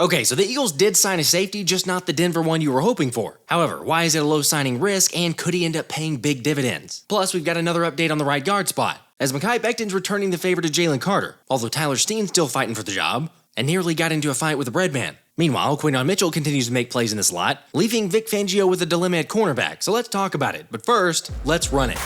Okay, so the Eagles did sign a safety, just not the Denver one you were hoping for. However, why is it a low signing risk, and could he end up paying big dividends? Plus, we've got another update on the right guard spot, as Mekhi Becton's returning the favor to Jalen Carter, although Steen's still fighting for the job, and nearly got into a fight with the Breadman. Meanwhile, Quinyon Mitchell continues to make plays in the slot, leaving Vic Fangio with a dilemma at cornerback, so let's talk about it. But first, let's run it.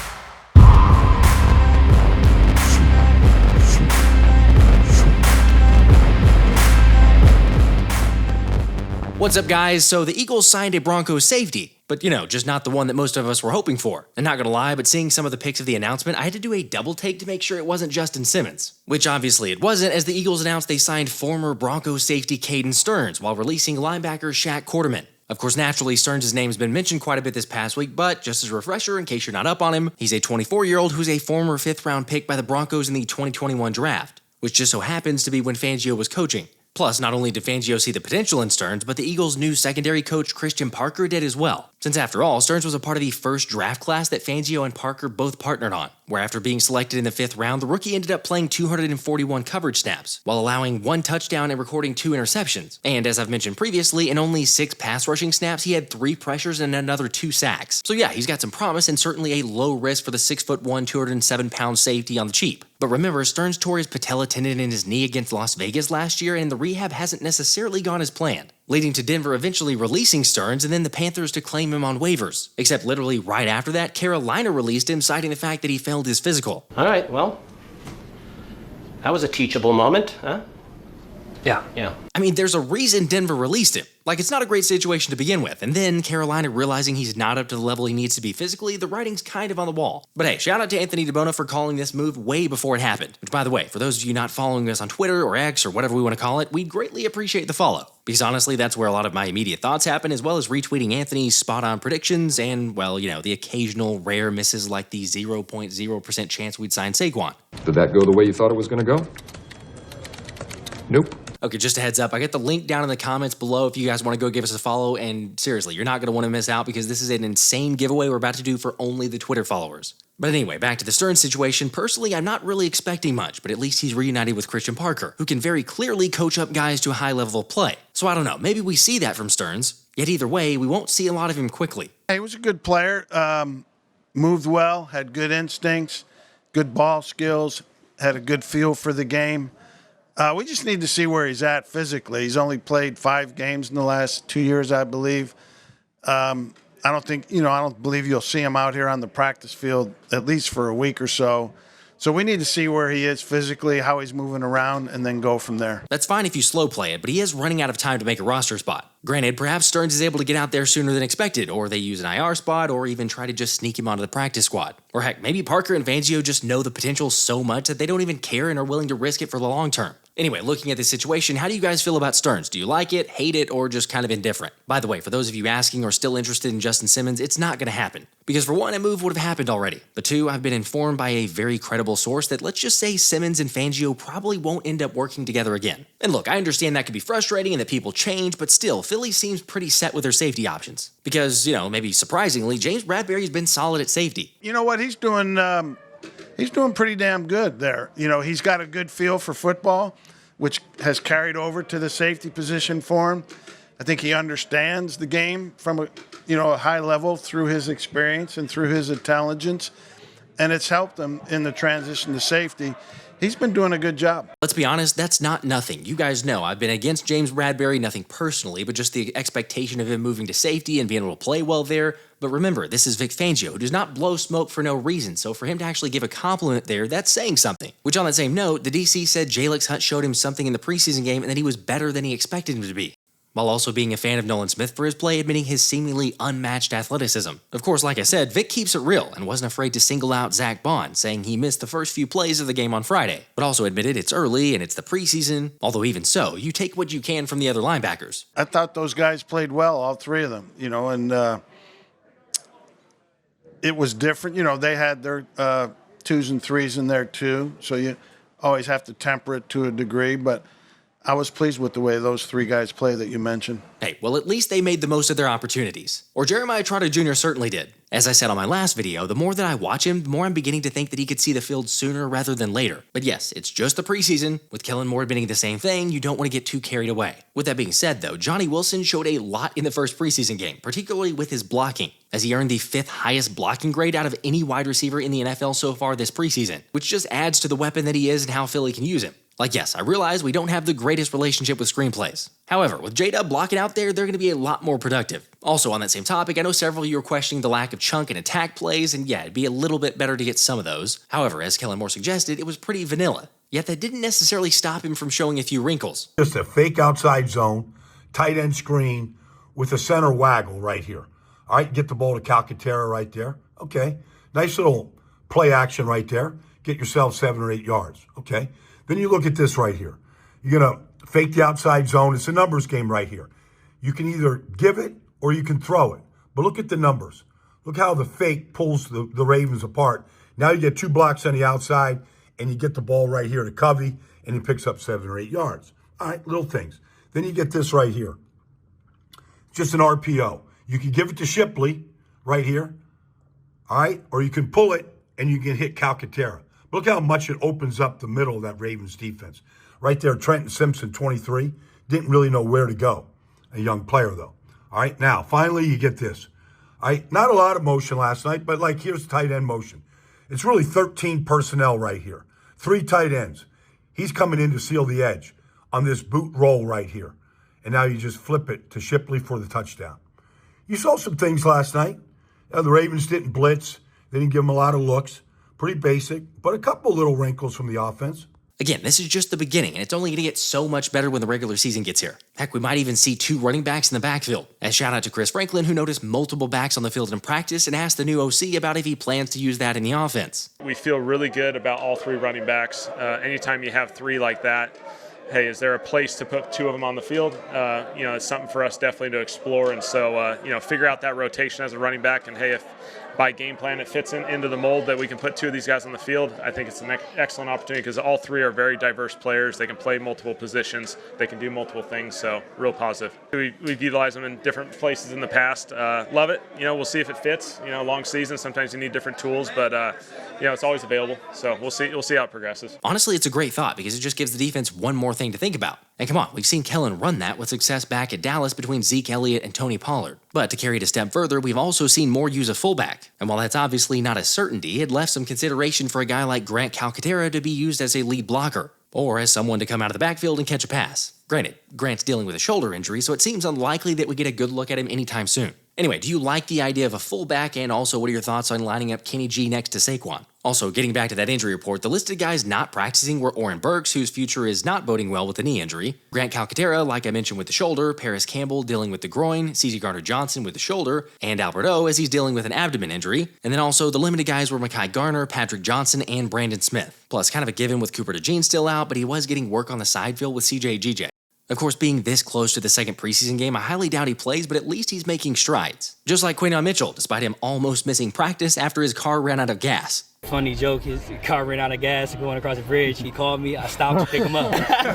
What's up, guys? So the Eagles signed a Broncos safety, but just not the one that most of us were hoping for. And not gonna lie, but seeing some of the pics of the announcement, I had to do a double take to make sure it wasn't Justin Simmons. Which obviously it wasn't, as the Eagles announced they signed former Broncos safety Caden Sterns while releasing linebacker Shaq Quarterman. Of course, naturally, Sterns' name has been mentioned quite a bit this past week, but just as a refresher, in case you're not up on him, he's a 24-year-old who's a former 5th-round pick by the Broncos in the 2021 draft, which just so happens to be when Fangio was coaching. Plus, not only did Fangio see the potential in Sterns, but the Eagles' new secondary coach Christian Parker did as well. Since after all, Sterns was a part of the first draft class that Fangio and Parker both partnered on, where after being selected in the 5th round, the rookie ended up playing 241 coverage snaps, while allowing 1 touchdown and recording 2 interceptions. And as I've mentioned previously, in only 6 pass rushing snaps, he had 3 pressures and another 2 sacks. So yeah, he's got some promise and certainly a low risk for the 6'1", 207-pound safety on the cheap. But remember, Sterns tore his patella tendon in his knee against Las Vegas last year, and the rehab hasn't necessarily gone as planned, leading to Denver eventually releasing Sterns and then the Panthers to claim him on waivers. Except literally right after that, Carolina released him, citing the fact that he failed his physical. All right, well, that was a teachable moment, huh? Yeah. I mean, there's a reason Denver released him. Like, it's not a great situation to begin with, and then Carolina realizing he's not up to the level he needs to be physically, the writing's kind of on the wall. But hey, shout out to Anthony DiBona for calling this move way before it happened. Which, by the way, for those of you not following us on Twitter or X or whatever we want to call it, we'd greatly appreciate the follow. Because honestly, that's where a lot of my immediate thoughts happen, as well as retweeting Anthony's spot-on predictions and, well, the occasional rare misses like the 0.0% chance we'd sign Saquon. Did that go the way you thought it was going to go? Nope. Okay, just a heads up, I got the link down in the comments below if you guys want to go give us a follow, and seriously, you're not going to want to miss out because this is an insane giveaway we're about to do for only the Twitter followers. But anyway, back to the Sterns situation. Personally, I'm not really expecting much, but at least he's reunited with Christian Parker, who can very clearly coach up guys to a high level of play. So I don't know, maybe we see that from Sterns, yet either way, we won't see a lot of him quickly. He was a good player, moved well, had good instincts, good ball skills, had a good feel for the game. We just need to see where he's at physically. He's only played 5 games in the last 2 years, I believe. I don't believe you'll see him out here on the practice field at least for a week or so. So we need to see where he is physically, how he's moving around, and then go from there. That's fine if you slow play it, but he is running out of time to make a roster spot. Granted, perhaps Sterns is able to get out there sooner than expected, or they use an IR spot, or even try to just sneak him onto the practice squad. Or heck, maybe Parker and Fangio just know the potential so much that they don't even care and are willing to risk it for the long term. Anyway, looking at this situation, how do you guys feel about Sterns? Do you like it, hate it, or just kind of indifferent? By the way, for those of you asking or still interested in Justin Simmons, it's not going to happen. Because for one, a move would have happened already. But 2, I've been informed by a very credible source that let's just say Simmons and Fangio probably won't end up working together again. And look, I understand that could be frustrating and that people change, but still, Philly seems pretty set with their safety options. Because, maybe surprisingly, James Bradberry's been solid at safety. You know what? He's doing pretty damn good there. He's got a good feel for football, which has carried over to the safety position for him. I think he understands the game from a high level through his experience and through his intelligence, and it's helped him in the transition to safety. He's been doing a good job. Let's be honest, that's not nothing. You guys know I've been against James Bradberry, nothing personally, but just the expectation of him moving to safety and being able to play well there. But remember, this is Vic Fangio, who does not blow smoke for no reason, so for him to actually give a compliment there, that's saying something. Which on that same note, the DC said Jalyx showed him something in the preseason game and that he was better than he expected him to be, while also being a fan of Nolan Smith for his play, admitting his seemingly unmatched athleticism. Of course, like I said, Vic keeps it real and wasn't afraid to single out Zack Baun, saying he missed the first few plays of the game on Friday, but also admitted it's early and it's the preseason, although even so, you take what you can from the other linebackers. I thought those guys played well, all 3 of them, and it was different. They had their 2s and 3s in there too, so you always have to temper it to a degree, but I was pleased with the way those three guys play that you mentioned. Hey, well, at least they made the most of their opportunities. Or Jeremiah Trotter Jr. certainly did. As I said on my last video, the more that I watch him, the more I'm beginning to think that he could see the field sooner rather than later. But yes, it's just the preseason. With Kellen Moore admitting the same thing, you don't want to get too carried away. With that being said, though, Johnny Wilson showed a lot in the first preseason game, particularly with his blocking, as he earned the 5th highest blocking grade out of any wide receiver in the NFL so far this preseason, which just adds to the weapon that he is and how Philly can use him. Like, yes, I realize we don't have the greatest relationship with screenplays. However, with J-Dub blocking out there, they're going to be a lot more productive. Also, on that same topic, I know several of you are questioning the lack of chunk and attack plays, and yeah, it'd be a little bit better to get some of those. However, as Kellen Moore suggested, it was pretty vanilla. Yet that didn't necessarily stop him from showing a few wrinkles. Just a fake outside zone, tight end screen with a center waggle right here. All right, get the ball to Calcaterra right there. Okay, nice little play action right there. Get yourself 7 or 8 yards. Okay, then you look at this right here. You're going to fake the outside zone. It's a numbers game right here. You can either give it or you can throw it. But look at the numbers. Look how the fake pulls the Ravens apart. Now you get 2 blocks on the outside, and you get the ball right here to Covey, and he picks up 7 or 8 yards. All right, little things. Then you get this right here. Just an RPO. You can give it to Shipley right here, all right? Or you can pull it, and you can hit Calcaterra. Look how much it opens up the middle of that Ravens defense. Right there, Trenton Simpson, 23, didn't really know where to go. A young player, though. All right, now, finally, you get this. All right, not a lot of motion last night, but, like, here's tight end motion. It's really 13 personnel right here. 3 tight ends. He's coming in to seal the edge on this boot roll right here. And now you just flip it to Shipley for the touchdown. You saw some things last night. The Ravens didn't blitz. They didn't give them a lot of looks. Pretty basic, but a couple little wrinkles from the offense. Again, this is just the beginning, and it's only going to get so much better when the regular season gets here. Heck, we might even see 2 running backs in the backfield. As shout out to Chris Franklin, who noticed multiple backs on the field in practice and asked the new OC about if he plans to use that in the offense. We feel really good about all 3 running backs. Anytime you have 3 like that, hey, is there a place to put 2 of them on the field? It's something for us definitely to explore. And so, figure out that rotation as a running back. And hey, if by game plan it fits into the mold that we can put 2 of these guys on the field, I think it's an excellent opportunity because all 3 are very diverse players. They can play multiple positions. They can do multiple things. So real positive. We've utilized them in different places in the past. Love it. We'll see if it fits. Long season, sometimes you need different tools, but it's always available. So we'll see how it progresses. Honestly, it's a great thought because it just gives the defense one more thing to think about. And come on, we've seen Kellen run that with success back at Dallas between Zeke Elliott and Tony Pollard. But to carry it a step further, we've also seen Moore use a fullback. And while that's obviously not a certainty, it left some consideration for a guy like Grant Calcaterra to be used as a lead blocker, or as someone to come out of the backfield and catch a pass. Granted, Grant's dealing with a shoulder injury, so it seems unlikely that we get a good look at him anytime soon. Anyway, do you like the idea of a fullback, and also what are your thoughts on lining up Kenny G next to Saquon? Also, getting back to that injury report, the listed guys not practicing were Oren Burks, whose future is not boding well with the knee injury, Grant Calcaterra, like I mentioned with the shoulder, Parris Campbell dealing with the groin, CeCe Gardner-Johnson with the shoulder, and Albert O as he's dealing with an abdomen injury, and then also the limited guys were Mekhi Garner, Patrick Johnson, and Brandon Smith. Plus, kind of a given with Cooper DeJean still out, but he was getting work on the side field with CJ GJ. Of course, being this close to the second preseason game, I highly doubt he plays, but at least he's making strides. Just like Quinyon Mitchell, despite him almost missing practice after his car ran out of gas. Funny joke, his car ran out of gas going across the bridge. He called me, I stopped to pick him up. I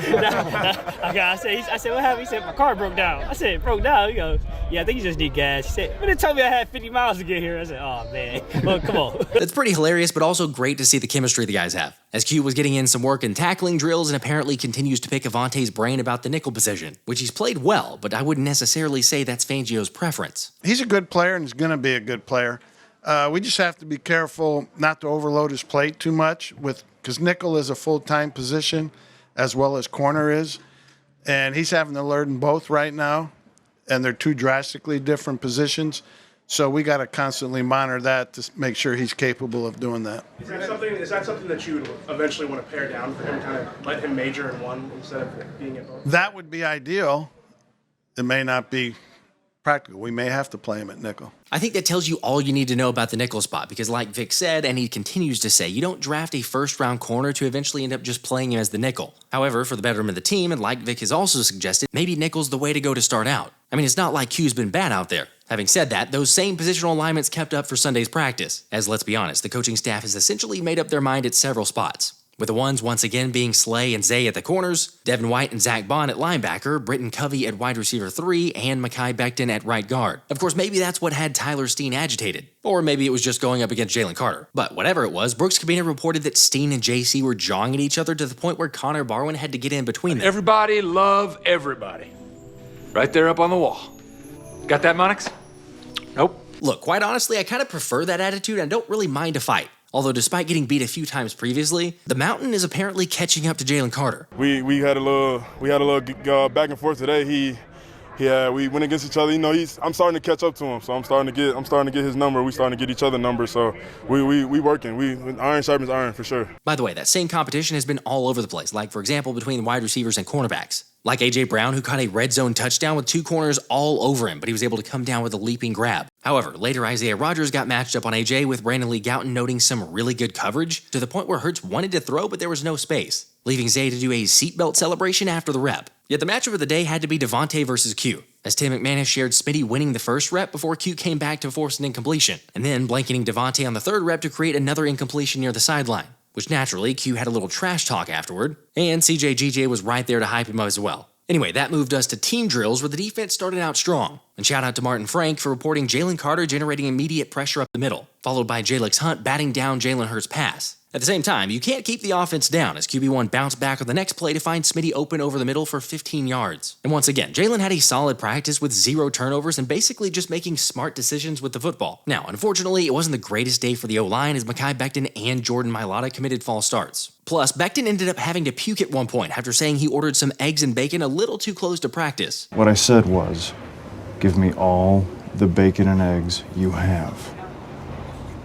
said, what happened? He said, my car broke down. I said, broke down? He goes, yeah, I think you just need gas. He said, but they told me I had 50 miles to get here. I said, oh man, well, come on. That's pretty hilarious, but also great to see the chemistry the guys have. As Q was getting in some work in tackling drills and apparently continues to pick Avonte's brain about the nickel position, which he's played well, but I wouldn't necessarily say that's Fangio's preference. He's a good player and he's going to be a good player. We just have to be careful not to overload his plate too much because nickel is a full-time position as well as corner is, and he's having to learn both right now, and they're 2 drastically different positions. So we got to constantly monitor that to make sure he's capable of doing that. Is that something that you would eventually want to pare down for him, kind of let him major in one instead of being at both? That would be ideal. It may not be practical. We may have to play him at nickel. I think that tells you all you need to know about the nickel spot because like Vic said, and he continues to say, you don't draft a first-round corner to eventually end up just playing him as the nickel. However, for the betterment of the team, and like Vic has also suggested, maybe nickel's the way to go to start out. I mean, it's not like Q's been bad out there. Having said that, those same positional alignments kept up for Sunday's practice, as let's be honest, the coaching staff has essentially made up their mind at several spots. with the ones once again being Slay and Zay at the corners, Devin White and Zach Baun at linebacker, Britton Covey at wide receiver 3, and Mekhi Becton at right guard. Of course, maybe that's what had Tyler Steen agitated. Or maybe it was just going up against Jalen Carter. But whatever it was, Brooks Cabina reported that Steen and JC were jawing at each other to the point where Connor Barwin had to get in between them. Everybody love everybody. Right there up on the wall. Got that, Monix? Nope. Look, quite honestly, I kind of prefer that attitude and don't really mind a fight. Although despite getting beat a few times previously, the Mountain is apparently catching up to Jalen Carter. We had a little back and forth today. We went against each other. I'm starting to catch up to him, so I'm starting to get his number. We starting to get each other numbers. So we working. Iron sharpens iron for sure. By the way, that same competition has been all over the place. Like for example, between wide receivers and cornerbacks. Like A.J. Brown, who caught a red zone touchdown with 2 corners all over him, but he was able to come down with a leaping grab. However, later Isaiah Rodgers got matched up on A.J. with Brandon Lee Gowton noting some really good coverage to the point where Hurts wanted to throw, but there was no space, leaving Zay to do a seatbelt celebration after the rep. Yet the matchup of the day had to be Devontae versus Q, as Tim McManus shared Smitty winning the first rep before Q came back to force an incompletion, and then blanketing Devontae on the third rep to create another incompletion near the sideline, which naturally Q had a little trash talk afterward, and CJ GJ was right there to hype him up as well. Anyway, that moved us to team drills where the defense started out strong. And shout out to Martin Frank for reporting Jalen Carter generating immediate pressure up the middle, followed by Jalyx Hunt batting down Jalen Hurts' pass. At the same time, you can't keep the offense down as QB1 bounced back on the next play to find Smitty open over the middle for 15 yards. And once again, Jalen had a solid practice with 0 turnovers and basically just making smart decisions with the football. Now, unfortunately, it wasn't the greatest day for the O-line as Mekhi Becton and Jordan Mailata committed false starts. Plus, Becton ended up having to puke at one point after saying he ordered some eggs and bacon a little too close to practice. What I said was, give me all the bacon and eggs you have.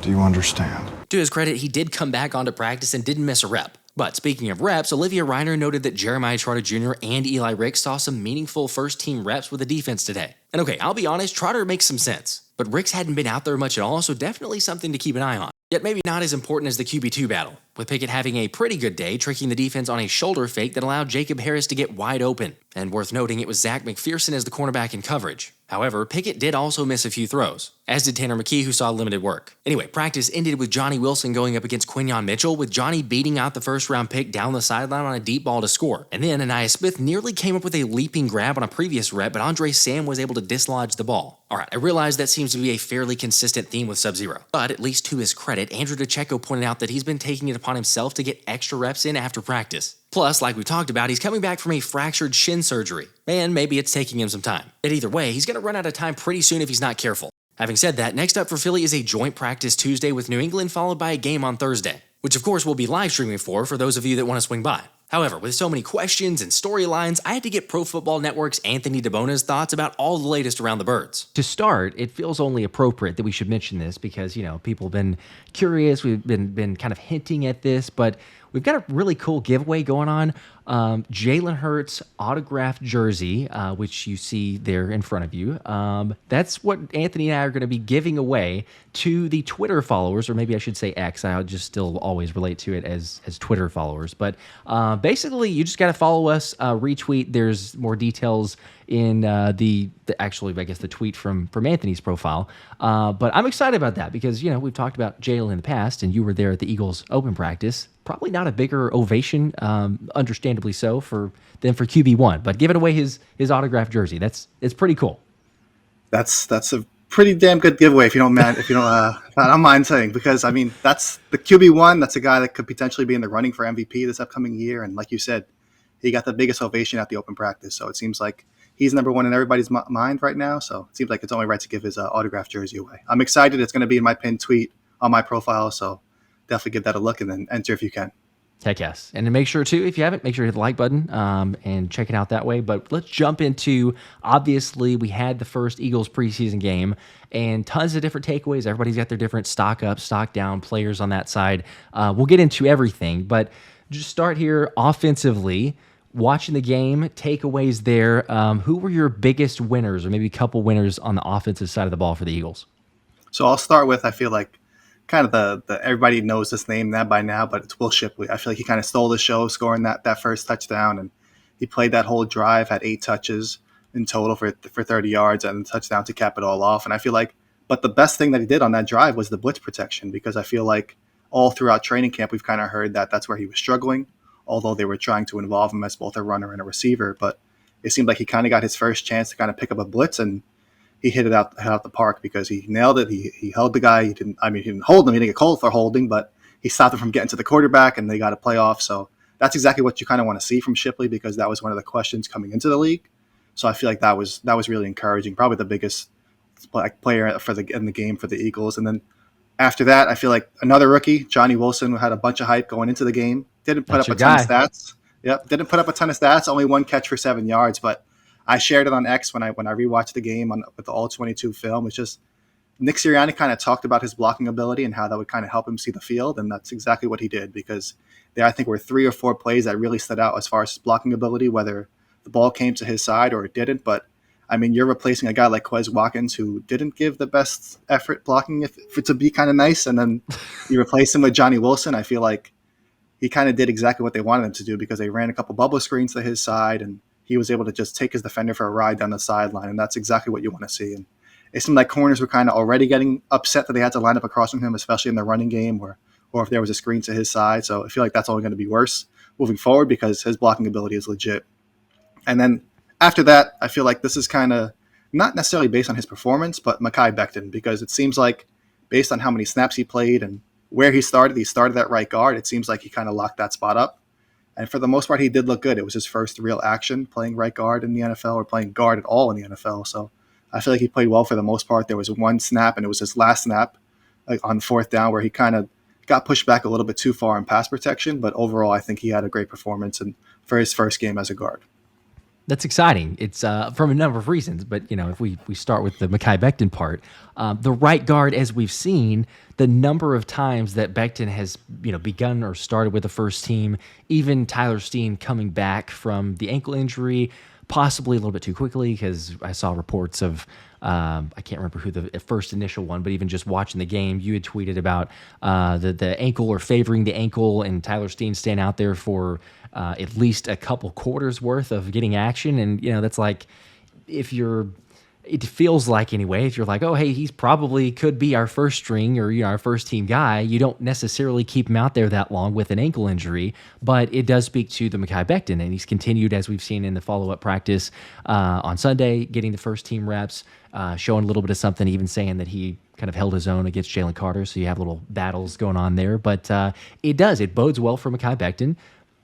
Do you understand? To his credit, he did come back onto practice and didn't miss a rep. But speaking of reps, Olivia Reiner noted that Jeremiah Trotter Jr. and Eli Ricks saw some meaningful first-team reps with the defense today. And okay, I'll be honest, Trotter makes some sense. But Ricks hadn't been out there much at all, so definitely something to keep an eye on. Yet maybe not as important as the QB2 battle, with Pickett having a pretty good day tricking the defense on a shoulder fake that allowed Jacob Harris to get wide open. And worth noting, it was Zack McPherson as the cornerback in coverage. However, Pickett did also miss a few throws, as did Tanner McKee, who saw limited work. Anyway, practice ended with Johnny Wilson going up against Quinyon Mitchell, with Johnny beating out the first-round pick down the sideline on a deep ball to score. And then Ainias Smith nearly came up with a leaping grab on a previous rep, but Andre Sam was able to dislodge the ball. Alright, I realize that seems to be a fairly consistent theme with Sub-Zero, but at least to his credit, Andrew DeCecco pointed out that he's been taking it upon himself to get extra reps in after practice. Plus, like we talked about, he's coming back from a fractured shin surgery, and maybe it's taking him some time. But either way, he's going to run out of time pretty soon if he's not careful. Having said that, next up for Philly is a joint practice Tuesday with New England, followed by a game on Thursday, which of course we'll be live streaming for those of you that want to swing by. However, with so many questions and storylines, I had to get Pro Football Network's Anthony DiBona's thoughts about all the latest around the birds. To start, it feels only appropriate that we should mention this because, people have been curious, we've been kind of hinting at this, but we've got a really cool giveaway going on. Jalen Hurts autographed jersey, which you see there in front of you. That's what Anthony and I are going to be giving away to the Twitter followers, or maybe I should say X. I just still always relate to it as Twitter followers. But basically, you just got to follow us, retweet. There's more details in the tweet from Anthony's profile. But I'm excited about that because, we've talked about Jalen in the past, and you were there at the Eagles open practice. Probably not a bigger ovation, understandably so, than for QB1, but giving away his autographed jersey. It's pretty cool. That's a pretty damn good giveaway if you don't mind. I don't mind saying, because that's the QB1. That's a guy that could potentially be in the running for MVP this upcoming year, and like you said, he got the biggest ovation at the open practice. So it seems like he's number one in everybody's mind right now. So it seems like it's only right to give his autographed jersey away. I'm excited. It's going to be in my pinned tweet on my profile. So definitely give that a look and then enter if you can. Heck yes. And to make sure, too, if you haven't, make sure to hit the like button and check it out that way. But let's jump into, obviously, we had the first Eagles preseason game and tons of different takeaways. Everybody's got their different stock up, stock down players on that side. We'll get into everything, but just start here offensively. Watching the game, takeaways there. Who were your biggest winners, or maybe a couple winners on the offensive side of the ball for the Eagles? So I'll start with, I feel like, kind of the everybody knows this name that by now, but it's Will Shipley. I feel like he kind of stole the show, scoring that first touchdown, and he played that whole drive, had 8 touches in total for 30 yards and a touchdown to cap it all off. And I feel like, but the best thing that he did on that drive was the blitz protection, because I feel like all throughout training camp, we've kind of heard that that's where he was struggling, although they were trying to involve him as both a runner and a receiver. But it seemed like he kind of got his first chance to kind of pick up a blitz, and he hit it out the park because he nailed it. He held the guy. He didn't hold him. He didn't get called for holding, but he stopped him from getting to the quarterback, and they got a playoff. So that's exactly what you kind of want to see from Shipley, because that was one of the questions coming into the league. So I feel like that was really encouraging. Probably the biggest player in the game for the Eagles. And then after that, I feel like another rookie, Johnny Wilson, who had a bunch of hype going into the game, didn't put up a ton of stats. Yep, didn't put up a ton of stats. Only one catch for 7 yards, but I shared it on X when I rewatched the game with the all 22 film. It's just Nick Sirianni kind of talked about his blocking ability and how that would kind of help him see the field, and that's exactly what he did, because there I think were 3 or 4 plays that really stood out as far as his blocking ability, whether the ball came to his side or it didn't. But I mean, you're replacing a guy like Quez Watkins who didn't give the best effort blocking for to be kind of nice, and then you replace him with Johnny Wilson. I feel like he kind of did exactly what they wanted him to do, because they ran a couple bubble screens to his side, and he was able to just take his defender for a ride down the sideline, and that's exactly what you want to see. And it seemed like corners were kind of already getting upset that they had to line up across from him, especially in the running game or if there was a screen to his side. So I feel like that's only going to be worse moving forward, because his blocking ability is legit. And then after that, I feel like this is kind of not necessarily based on his performance, but Mekhi Becton, because it seems like based on how many snaps he played and where he started at right guard. It seems like he kind of locked that spot up. And for the most part, he did look good. It was his first real action playing right guard in the NFL, or playing guard at all in the NFL. So I feel like he played well for the most part. There was one snap, and it was his last snap on 4th down, where he kind of got pushed back a little bit too far in pass protection. But overall, I think he had a great performance for his first game as a guard. That's exciting. It's from a number of reasons, but if we start with the Mekhi Becton part, the right guard, as we've seen, the number of times that Becton has begun or started with the first team, even Tyler Steen coming back from the ankle injury, possibly a little bit too quickly, because I saw reports of I can't remember who the first initial one, but even just watching the game, you had tweeted about the ankle, or favoring the ankle, and Tyler Steen staying out there for at least a couple quarters worth of getting action. And that's like, it feels like anyway, if you're like, oh hey, he's probably could be our first string or our first team guy, you don't necessarily keep him out there that long with an ankle injury. But it does speak to the Mekhi Becton, and he's continued, as we've seen in the follow-up practice on Sunday, getting the first team reps, showing a little bit of something, even saying that he kind of held his own against Jalen Carter. So you have little battles going on there, but it bodes well for Mekhi Becton.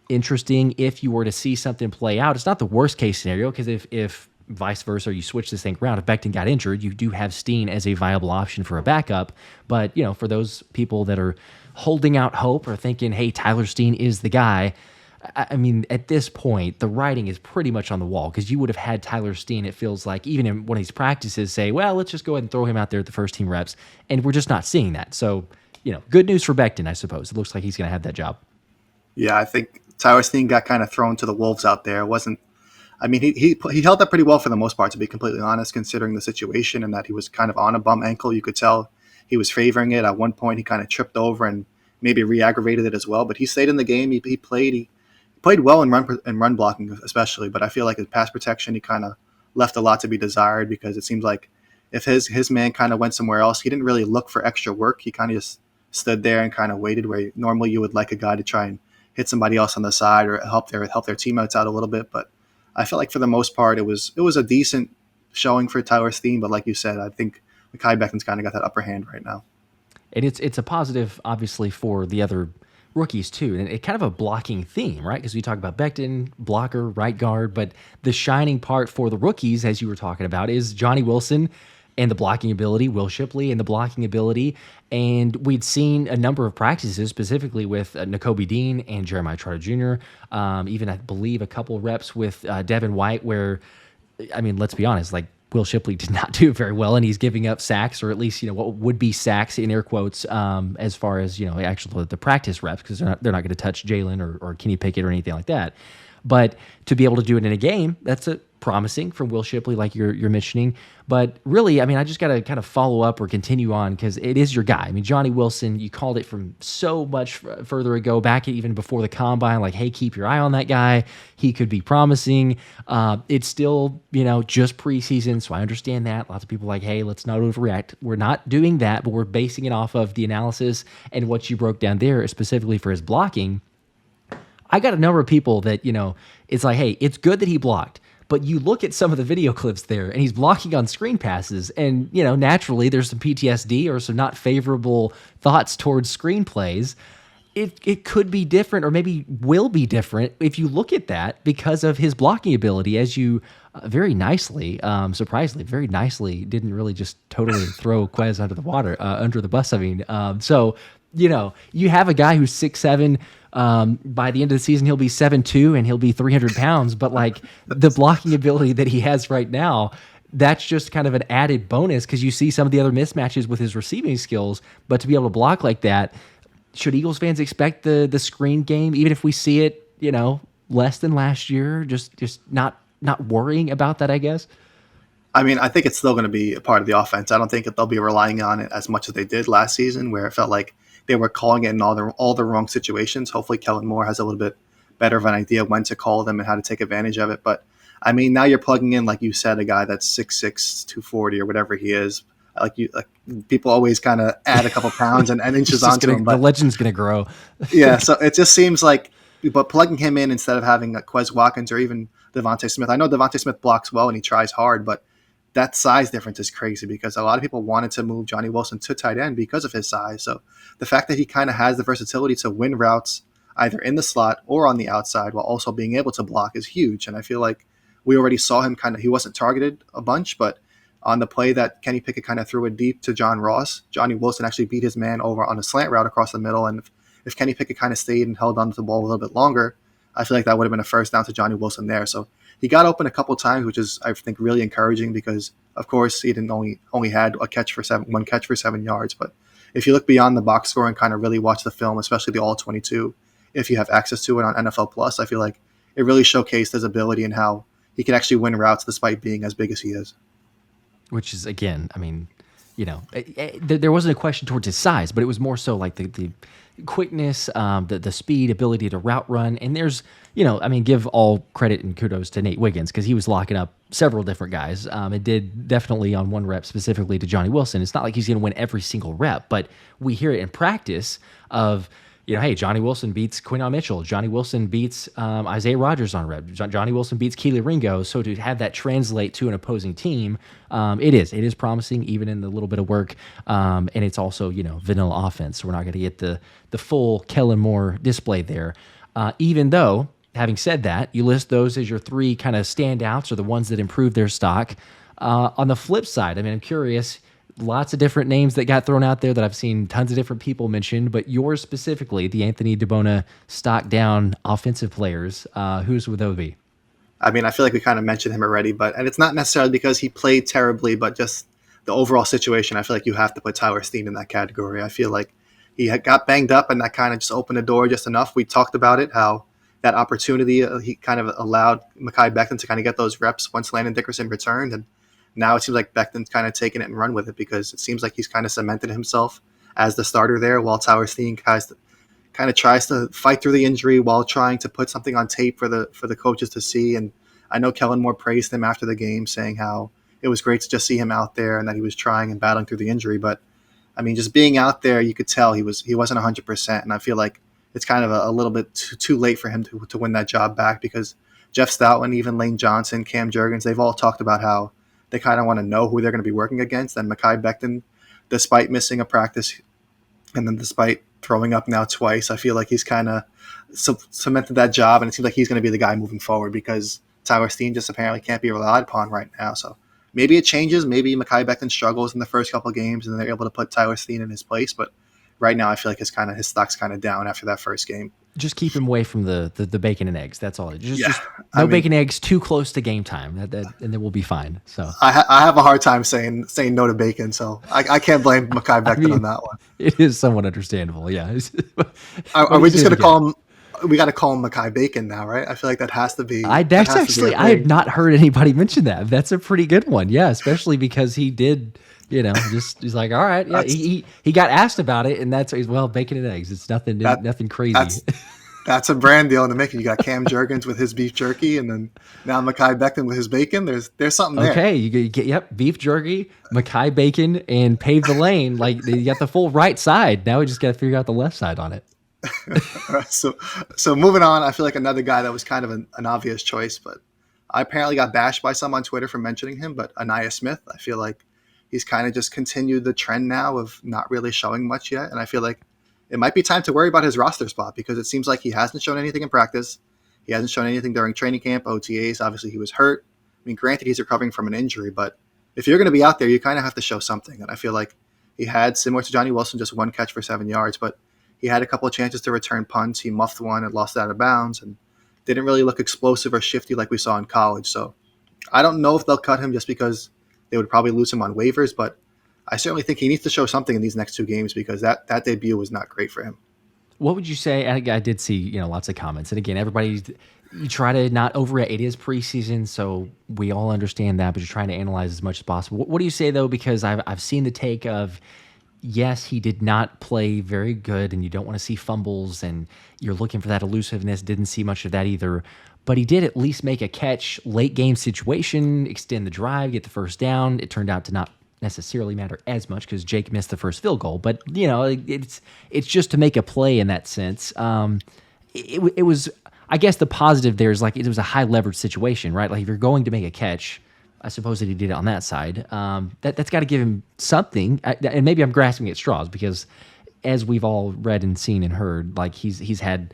Interesting if you were to see something play out. It's not the worst case scenario, because if vice versa, you switch this thing around, if Becton got injured, you do have Steen as a viable option for a backup. But for those people that are holding out hope or thinking, hey, Tyler Steen is the guy, I mean, at this point, the writing is pretty much on the wall, because you would have had Tyler Steen, it feels like, even in one of these practices, say, well, let's just go ahead and throw him out there at the first team reps, and we're just not seeing that. So, good news for Becton, I suppose. It looks like he's going to have that job. Yeah, I think Tyler Steen got kind of thrown to the wolves out there. He held up pretty well for the most part, to be completely honest, considering the situation, and that he was kind of on a bum ankle. You could tell he was favoring it. At one point, he kind of tripped over and maybe re-aggravated it as well. But he stayed in the game. He played well in run blocking especially. But I feel like in pass protection, he kind of left a lot to be desired, because it seems like if his man kind of went somewhere else, he didn't really look for extra work. He kind of just stood there and kind of waited, where normally you would like a guy to try and hit somebody else on the side or help their teammates out a little bit. But I feel like for the most part, it was a decent showing for Tyler Steen. But like you said, I think Mekhi Becton's kind of got that upper hand right now. And it's a positive, obviously, for the other rookies too. And it's kind of a blocking theme, right? Because we talk about Becton, blocker, right guard, but the shining part for the rookies, as you were talking about, is Johnny Wilson and the blocking ability, Will Shipley and the blocking ability. And we'd seen a number of practices, specifically with Nakobe Dean and Jeremiah Trotter Jr., even I believe a couple reps with Devin White, where, I mean, let's be honest, like, Will Shipley did not do very well, and he's giving up sacks, or at least, what would be sacks in air quotes, as far as, actually the practice reps, because they're not going to touch Jalen or Kenny Pickett or anything like that. But to be able to do it in a game, that's a promising from Will Shipley, like you're mentioning. But really, I mean, I just got to kind of follow up or continue on because it is your guy. I mean, Johnny Wilson, you called it from so much further ago, back even before the combine, like, hey, keep your eye on that guy. He could be promising. It's still, just preseason, so I understand that. Lots of people are like, hey, let's not overreact. We're not doing that, but we're basing it off of the analysis and what you broke down there, specifically for his blocking. I got a number of people that, it's like, hey, it's good that he blocked. But you look at some of the video clips there, and he's blocking on screen passes, and naturally there's some PTSD or some not favorable thoughts towards screenplays. It could be different, or maybe will be different if you look at that because of his blocking ability, as you very nicely, surprisingly, very nicely, didn't really just totally throw Quez under the bus. I mean, so you have a guy who's 6'7". By the end of the season, he'll be 7'2" and he'll be 300 pounds. But like the blocking ability that he has right now, that's just kind of an added bonus because you see some of the other mismatches with his receiving skills. But to be able to block like that, should Eagles fans expect the screen game, even if we see it, less than last year? Just not worrying about that, I guess. I mean, I think it's still going to be a part of the offense. I don't think that they'll be relying on it as much as they did last season, where it felt like they were calling it in all the wrong situations. Hopefully Kellen Moore has a little bit better of an idea when to call them and how to take advantage of it. But, I mean, now you're plugging in, like you said, a guy that's 6'6", 240 or whatever he is. Like people always kind of add a couple pounds and inches onto him. But the legend's going to grow. Yeah, so it just seems like but plugging him in instead of having Quez Watkins or even Avonte Smith. I know Avonte Smith blocks well and he tries hard, but that size difference is crazy because a lot of people wanted to move Johnny Wilson to tight end because of his size. So the fact that he kind of has the versatility to win routes either in the slot or on the outside while also being able to block is huge. And I feel like we already saw him he wasn't targeted a bunch, but on the play that Kenny Pickett kind of threw it deep to John Ross, Johnny Wilson actually beat his man over on a slant route across the middle. And if Kenny Pickett kind of stayed and held onto the ball a little bit longer, I feel like that would have been a first down to Johnny Wilson there. So he got open a couple times, which is, I think, really encouraging because, of course, he didn't only had one catch for 7 yards. But if you look beyond the box score and kind of really watch the film, especially the All-22, if you have access to it on NFL Plus, I feel like it really showcased his ability and how he can actually win routes despite being as big as he is. Which is, again, I mean, there wasn't a question towards his size, but it was more so like the quickness, the speed, ability to route run. And there's, give all credit and kudos to Nate Wiggins because he was locking up several different guys. It did definitely on one rep specifically to Johnny Wilson. It's not like he's going to win every single rep, but we hear it in practice of, hey, Johnny Wilson beats Quinyon Mitchell. Johnny Wilson beats Isaiah Rodgers on rep. Johnny Wilson beats Keely Ringo. So to have that translate to an opposing team, it is promising even in the little bit of work. And it's also, vanilla offense. So we're not going to get the full Kellen Moore display there. Even though, having said that, you list those as your three kind of standouts or the ones that improved their stock. On the flip side, I'm curious, lots of different names that got thrown out there that I've seen tons of different people mentioned, but yours specifically, the Anthony DiBona stock down offensive players, whose would those be? I mean, I feel like we kind of mentioned him already, and it's not necessarily because he played terribly, but just the overall situation. I feel like you have to put Tyler Steen in that category. I feel like he got banged up and that kind of just opened the door just enough. We talked about it, how that opportunity, he kind of allowed Mekhi Becton to kind of get those reps once Landon Dickerson returned, and now it seems like Becton's kind of taken it and run with it because it seems like he's kind of cemented himself as the starter there while Tyler Steen kind of tries to fight through the injury while trying to put something on tape for the coaches to see. And I know Kellen Moore praised him after the game saying how it was great to just see him out there and that he was trying and battling through the injury. But, I mean, just being out there, you could tell he wasn't 100%. And I feel like it's kind of a little bit too late for him to win that job back because Jeff Stoutland, even Lane Johnson, Cam Jurgens, they've all talked about how they kind of want to know who they're going to be working against. And Mekhi Becton, despite missing a practice and then despite throwing up now twice, I feel like he's kind of cemented that job. And it seems like he's going to be the guy moving forward because Tyler Steen just apparently can't be relied upon right now. So maybe it changes. Maybe Mekhi Becton struggles in the first couple of games and they're able to put Tyler Steen in his place. But right now I feel like his stock's kind of down after that first game. Just keep him away from the bacon and eggs. That's all. Just no bacon and eggs too close to game time, and then we'll be fine. So I have a hard time saying no to bacon, so I can't blame Mekhi Becton on that one. It is somewhat understandable, yeah. Are we just going to call him? we got to call him Mekhi Becton now, right? I feel like that has to be. I have not heard anybody mention that. That's a pretty good one. Yeah, especially because he did, he's like, all right, yeah. He got asked about it, and well, bacon and eggs. It's nothing crazy. That's a brand deal in the making. You got Cam Jurgens with his beef jerky, and then now Mekhi Becton with his bacon. There's something there. Okay, you get beef jerky, Mekhi Becton, and pave the lane. Like you got the full right side. Now we just got to figure out the left side on it. So moving on, I feel like another guy that was kind of an obvious choice, but I apparently got bashed by some on Twitter for mentioning him. But Ainias Smith, I feel like he's kind of just continued the trend now of not really showing much yet, and I feel like it might be time to worry about his roster spot because it seems like he hasn't shown anything in practice. He hasn't shown anything during training camp, OTAs. Obviously, he was hurt. I mean, granted, he's recovering from an injury, but if you're going to be out there, you kind of have to show something. And I feel like he had, similar to Johnny Wilson, just one catch for 7 yards, but he had a couple of chances to return punts. He muffed one and lost it out of bounds and didn't really look explosive or shifty like we saw in college. So I don't know if they'll cut him just because they would probably lose him on waivers, but I certainly think he needs to show something in these next 2 games because that debut was not great for him. What would you say? I did see lots of comments, and again, everybody, you try to not overreact. It is preseason, so we all understand that, but you're trying to analyze as much as possible. What do you say though? Because I've seen the take of yes, he did not play very good, and you don't want to see fumbles, and you're looking for that elusiveness. Didn't see much of that either. But he did at least make a catch, late game situation, extend the drive, get the first down. It turned out to not necessarily matter as much because Jake missed the first field goal, but it's just to make a play in that sense. It was, I guess the positive there is like it was a high leverage situation, right? Like if you're going to make a catch, I suppose that he did it on that side. That's got to give him something, and maybe I'm grasping at straws because as we've all read and seen and heard, like he's had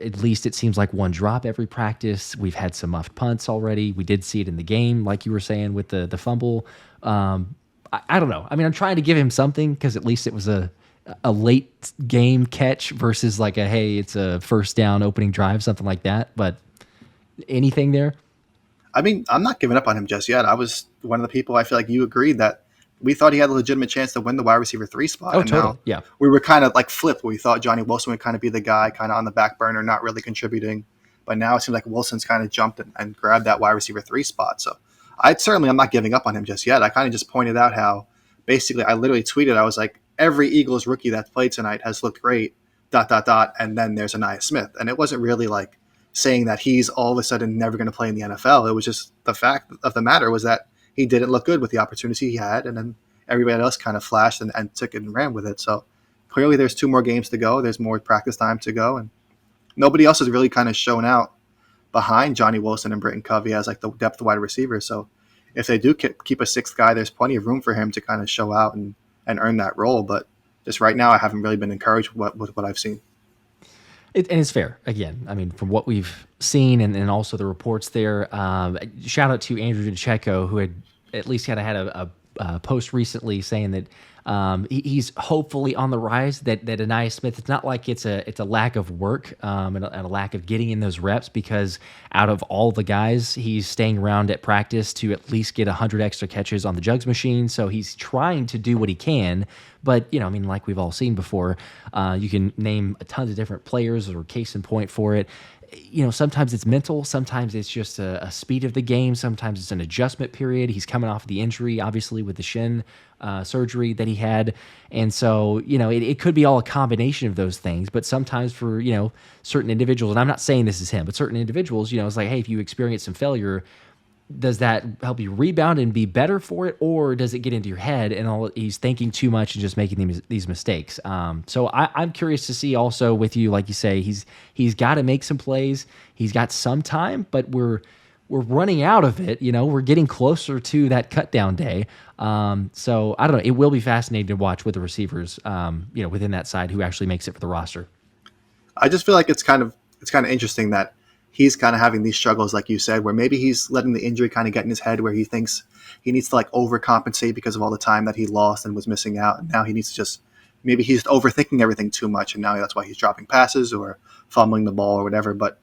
at least it seems like one drop every practice. We've had some muffed punts already. We did see it in the game, like you were saying with the fumble. I don't know. I mean, I'm trying to give him something because at least it was a late game catch versus like hey, it's a first down opening drive, something like that. But anything there? I mean, I'm not giving up on him just yet. I was one of the people, I feel like you agreed that we thought he had a legitimate chance to win the wide receiver 3 spot. Oh, and totally. Now yeah. We were kind of like flipped. We thought Johnny Wilson would kind of be the guy kind of on the back burner, not really contributing. But now it seems like Wilson's kind of jumped and grabbed that wide receiver 3 spot. So I'm not giving up on him just yet. I kind of just pointed out how basically I literally tweeted, I was like, every Eagles rookie that's played tonight has looked great, ... And then there's Ainias Smith. And it wasn't really like saying that he's all of a sudden never going to play in the NFL. It was just the fact of the matter was that he didn't look good with the opportunity he had. And then everybody else kind of flashed and took it and ran with it. So clearly there's 2 more games to go. There's more practice time to go. And nobody else has really kind of shown out behind Johnny Wilson and Britton Covey as like the depth wide receiver. So if they do keep a 6th guy, there's plenty of room for him to kind of show out and earn that role. But just right now, I haven't really been encouraged with what I've seen. And it's fair. Again, I mean, from what we've seen and also the reports there, shout out to Andrew DeCecco, who had at least had a post recently saying that he's hopefully on the rise, that Ainias Smith, it's not like it's a lack of work and a lack of getting in those reps, because out of all the guys, he's staying around at practice to at least get 100 extra catches on the jugs machine. So he's trying to do what he can. But, I mean, like we've all seen before, you can name a ton of different players or case in point for it. Sometimes it's mental. Sometimes it's just a speed of the game. Sometimes it's an adjustment period. He's coming off the injury, obviously, with the shin surgery that he had. And so, it could be all a combination of those things. But sometimes for, certain individuals, and I'm not saying this is him, but certain individuals, it's like, hey, if you experience some failure, does that help you rebound and be better for it, or does it get into your head and he's thinking too much and just making these mistakes? So I'm curious to see also with you, like you say, he's got to make some plays. He's got some time, but we're running out of it. We're getting closer to that cut down day. So I don't know. It will be fascinating to watch with the receivers, within that side who actually makes it for the roster. I just feel like it's kind of interesting that he's kind of having these struggles, like you said, where maybe he's letting the injury kind of get in his head where he thinks he needs to like overcompensate because of all the time that he lost and was missing out. And now he needs to maybe he's overthinking everything too much. And now that's why he's dropping passes or fumbling the ball or whatever. But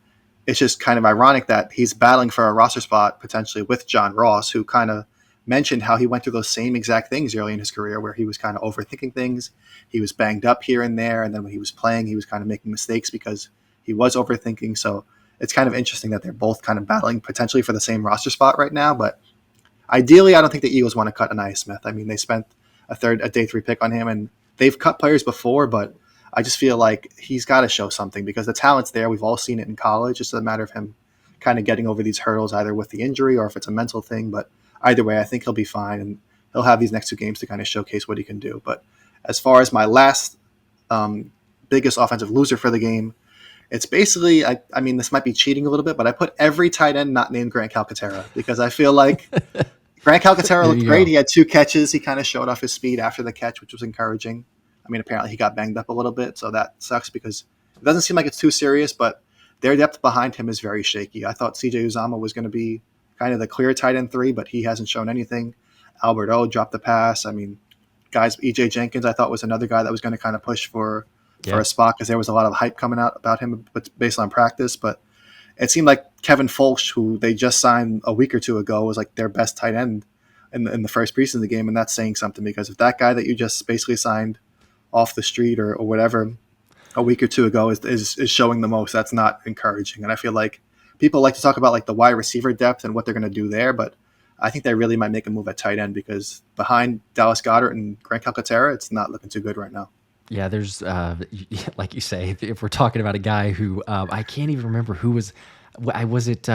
it's just kind of ironic that he's battling for a roster spot potentially with John Ross, who kind of mentioned how he went through those same exact things early in his career where he was kind of overthinking things. He was banged up here and there. And then when he was playing, he was kind of making mistakes because he he was overthinking. So it's kind of interesting that they're both kind of battling potentially for the same roster spot right now. But ideally, I don't think the Eagles want to cut Ainias Smith. I mean, they spent a day 3 pick on him, and they've cut players before, but I just feel like he's got to show something because the talent's there. We've all seen it in college. It's a matter of him kind of getting over these hurdles, either with the injury or if it's a mental thing. But either way, I think he'll be fine, and he'll have these next 2 games to kind of showcase what he can do. But as far as my last biggest offensive loser for the game, it's basically, I mean, this might be cheating a little bit, but I put every tight end not named Grant Calcaterra because I feel like Grant Calcaterra looked great. He had 2 catches. He kind of showed off his speed after the catch, which was encouraging. I mean, apparently he got banged up a little bit, so that sucks because it doesn't seem like it's too serious, but their depth behind him is very shaky. I thought CJ Uzomah was going to be kind of the clear tight end 3, but he hasn't shown anything. Albert O dropped the pass. I mean, guys, EJ Jenkins I thought was another guy that was going to kind of push for a spot because there was a lot of hype coming out about him based on practice, but it seemed like Kevin Fulch, who they just signed a week or 2 ago, was like their best tight end in the first preseason game, and that's saying something because if that guy that you just basically signed off the street or whatever a week or 2 ago is showing the most, that's not encouraging. And I feel like people like to talk about like the wide receiver depth and what they're going to do there, but I think they really might make a move at tight end because behind Dallas Goedert and Grant Calcaterra, it's not looking too good right now. Yeah, there's, like you say, if we're talking about a guy who I can't even remember who was it?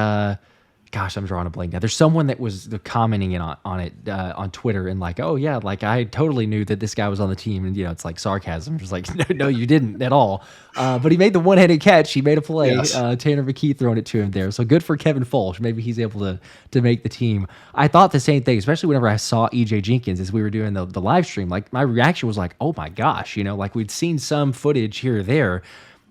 Gosh, I'm drawing a blank now. There's someone that was commenting on it on Twitter and like, oh yeah, like I totally knew that this guy was on the team, and it's like sarcasm. Just like, no, you didn't at all. But he made the one-handed catch. He made a play. Yes. Tanner McKee throwing it to him there. So good for Kevin Fulch. Maybe he's able to make the team. I thought the same thing, especially whenever I saw EJ Jenkins as we were doing the live stream. Like my reaction was like, oh my gosh, like we'd seen some footage here or there,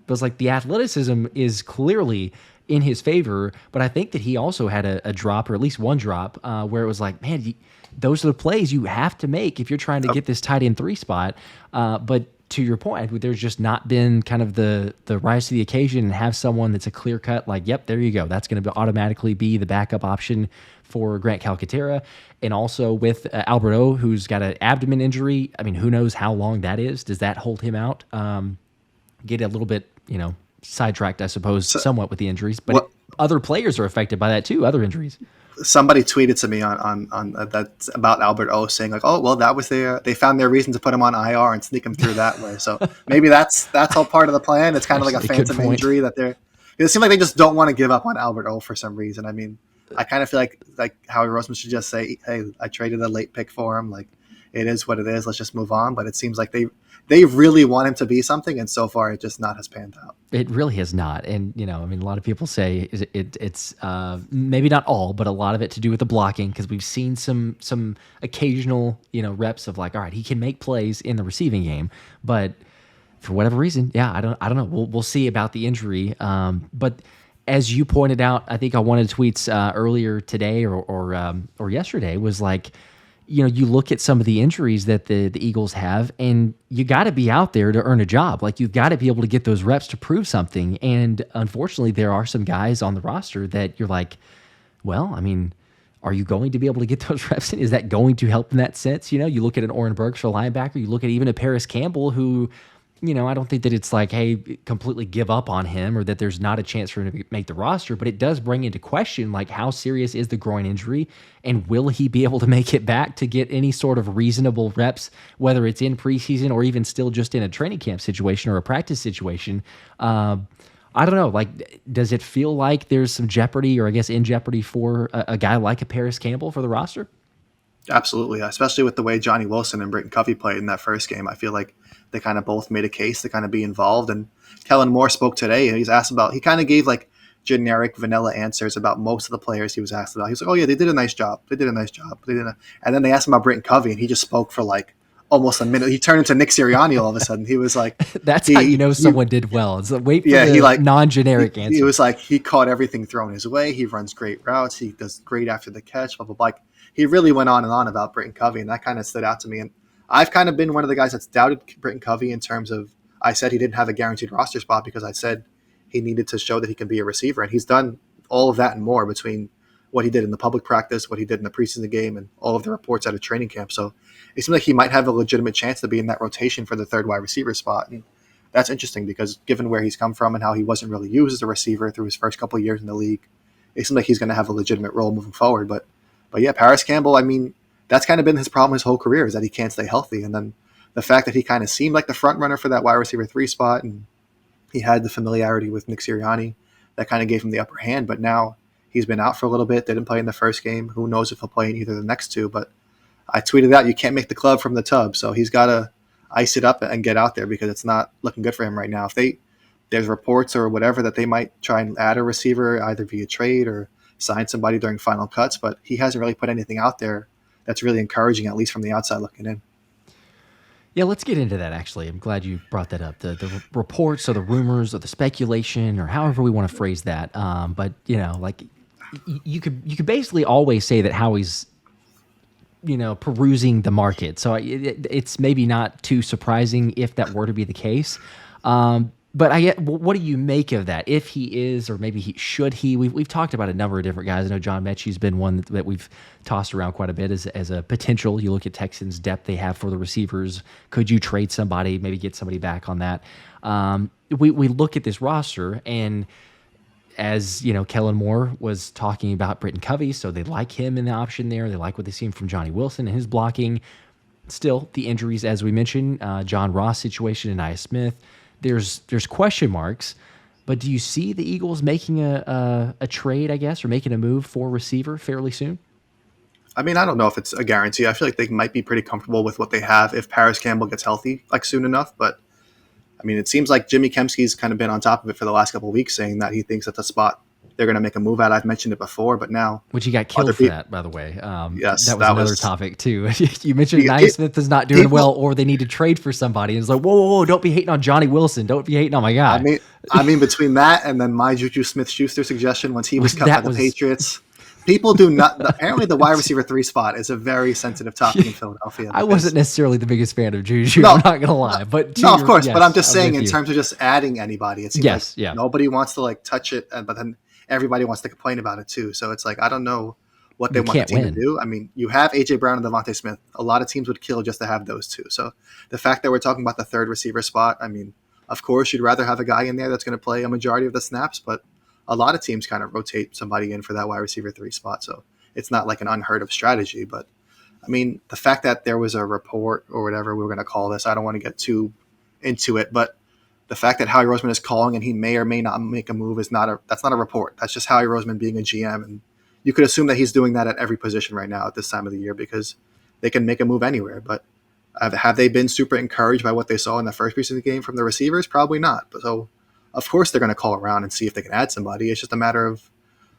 but it's like the athleticism is clearly in his favor, but I think that he also had a drop, or at least one drop, where it was like, man, those are the plays you have to make if you're trying to get this tight end 3 spot. But to your point, there's just not been kind of the rise to the occasion and have someone that's a clear cut, like, yep, there you go. That's going to automatically be the backup option for Grant Calcaterra. And also with Albert O, who's got an abdomen injury. I mean, who knows how long that is? Does that hold him out? Get a little bit, sidetracked, I suppose, somewhat with the injuries, but other players are affected by that too. Other injuries. Somebody tweeted to me on that about Albert O saying like, oh well, that was they found their reason to put him on IR and sneak him through that way. So maybe that's all part of the plan. It's kind of like a phantom injury that it seems like they just don't want to give up on Albert O for some reason. I mean, I kind of feel like Howie Roseman should just say, hey, I traded a late pick for him. Like, it is what it is. Let's just move on. But it seems like they really want him to be something, and so far it just not has panned out. It really has not. And, I mean, a lot of people say it's maybe not all, but a lot of it to do with the blocking, because we've seen some occasional, reps of like, all right, he can make plays in the receiving game, but for whatever reason, I don't know. We'll see about the injury. But as you pointed out, I think on one of the tweets earlier today or yesterday was like, you look at some of the injuries that the Eagles have, and you got to be out there to earn a job. Like, you've got to be able to get those reps to prove something. And unfortunately, there are some guys on the roster that you're like, well, I mean, are you going to be able to get those reps in? Is that going to help in that sense? You look at an Oren Burks or linebacker, you look at even a Parris Campbell who, I don't think that it's like, hey, completely give up on him or that there's not a chance for him to make the roster, but it does bring into question, like, how serious is the groin injury and will he be able to make it back to get any sort of reasonable reps, whether it's in preseason or even still just in a training camp situation or a practice situation? I don't know. Like, does it feel like there's some jeopardy, or I guess in jeopardy, for a guy like a Parris Campbell for the roster? Absolutely, especially with the way Johnny Wilson and Britton Covey played in that first game. I feel like they kind of both made a case to kind of be involved. And Kellen Moore spoke today, and he kind of gave like generic vanilla answers about most of the players he was asked about. He was like, oh yeah, they did a nice job. And then they asked him about Britton Covey, and he just spoke for like almost a minute. He turned into Nick Sirianni all of a sudden. He was like, that's how someone did well. It's like, wait for the non-generic answer. He was like, he caught everything thrown his way. He runs great routes. He does great after the catch, blah, blah, blah. Like, he really went on and on about Britton Covey, and that kind of stood out to me. And I've kind of been one of the guys that's doubted Britton Covey in terms of, I said he didn't have a guaranteed roster spot because I said he needed to show that he can be a receiver. And he's done all of that and more between what he did in the public practice, what he did in the preseason game, and all of the reports out of training camp. So it seems like he might have a legitimate chance to be in that rotation for the third wide receiver spot. And that's interesting because given where he's come from and how he wasn't really used as a receiver through his first couple of years in the league, it seems like he's going to have a legitimate role moving forward. But yeah, Parris Campbell, I mean, that's kind of been his problem his whole career is that he can't stay healthy. And then the fact that he kind of seemed like the front runner for that wide receiver 3 spot, and he had the familiarity with Nick Sirianni, that kind of gave him the upper hand. But now he's been out for a little bit, didn't play in the first game. Who knows if he'll play in either of the next two. But I tweeted out, you can't make the club from the tub. So he's got to ice it up and get out there because it's not looking good for him right now. If there's reports or whatever that they might try and add a receiver either via trade or sign somebody during final cuts, but he hasn't really put anything out there that's really encouraging, at least from the outside looking in. Yeah, let's get into that, actually. I'm glad you brought that up. The reports or the rumors or the speculation or however we want to phrase that. But, you know, like you could basically always say that Howie's, you know, perusing the market. So it's maybe not too surprising if that were to be the case. But what do you make of that? If he is, or maybe should he? We've talked about a number of different guys. I know John Mechie's been one that we've tossed around quite a bit as a potential. You look at Texans' depth they have for the receivers. Could you trade somebody, maybe get somebody back on that? We look at this roster, and as you know, Kellen Moore was talking about Britton Covey, so they like him in the option there. They like what they've seen from Johnny Wilson and his blocking. Still, the injuries, as we mentioned, John Ross situation and Ainias Smith. There's question marks, but do you see the Eagles making a trade, I guess, or making a move for receiver fairly soon? I mean, I don't know if it's a guarantee. I feel like they might be pretty comfortable with what they have if Parris Campbell gets healthy like soon enough. But I mean, it seems like Jimmy Kempski's kind of been on top of it for the last couple of weeks, saying that he thinks that's a spot they're going to make a move at. I've mentioned it before, but now... Which he got killed for that, by the way. Yes, that was another topic, too. You mentioned Ainias Smith is not doing well, or they need to trade for somebody. And it's like, whoa, don't be hating on Johnny Wilson. Don't be hating on my guy. I mean, between that and then my Juju Smith-Schuster suggestion once he was cut by the Patriots... People do not... Apparently, the wide receiver 3 spot is a very sensitive topic in Philadelphia. I wasn't necessarily the biggest fan of Juju. No, I'm not going to lie. But no, of course. Yes, but I'm just saying in terms of just adding anybody, it seems like nobody wants to like touch it, but then everybody wants to complain about it too. So it's like, I don't know what they want the team to do. I mean, you have A.J. Brown and Avonte Smith. A lot of teams would kill just to have those two. So the fact that we're talking about the third receiver spot, I mean, of course, you'd rather have a guy in there that's going to play a majority of the snaps, but a lot of teams kind of rotate somebody in for that wide receiver 3 spot. So it's not like an unheard of strategy. But I mean, the fact that there was a report or whatever we were going to call this, I don't want to get too into it, but the fact that Howie Roseman is calling and he may or may not make a move that's not a report. That's just Howie Roseman being a GM. And you could assume that he's doing that at every position right now at this time of the year because they can make a move anywhere. But have they been super encouraged by what they saw in the first piece of the game from the receivers? Probably not. But so of course they're going to call around and see if they can add somebody. It's just a matter of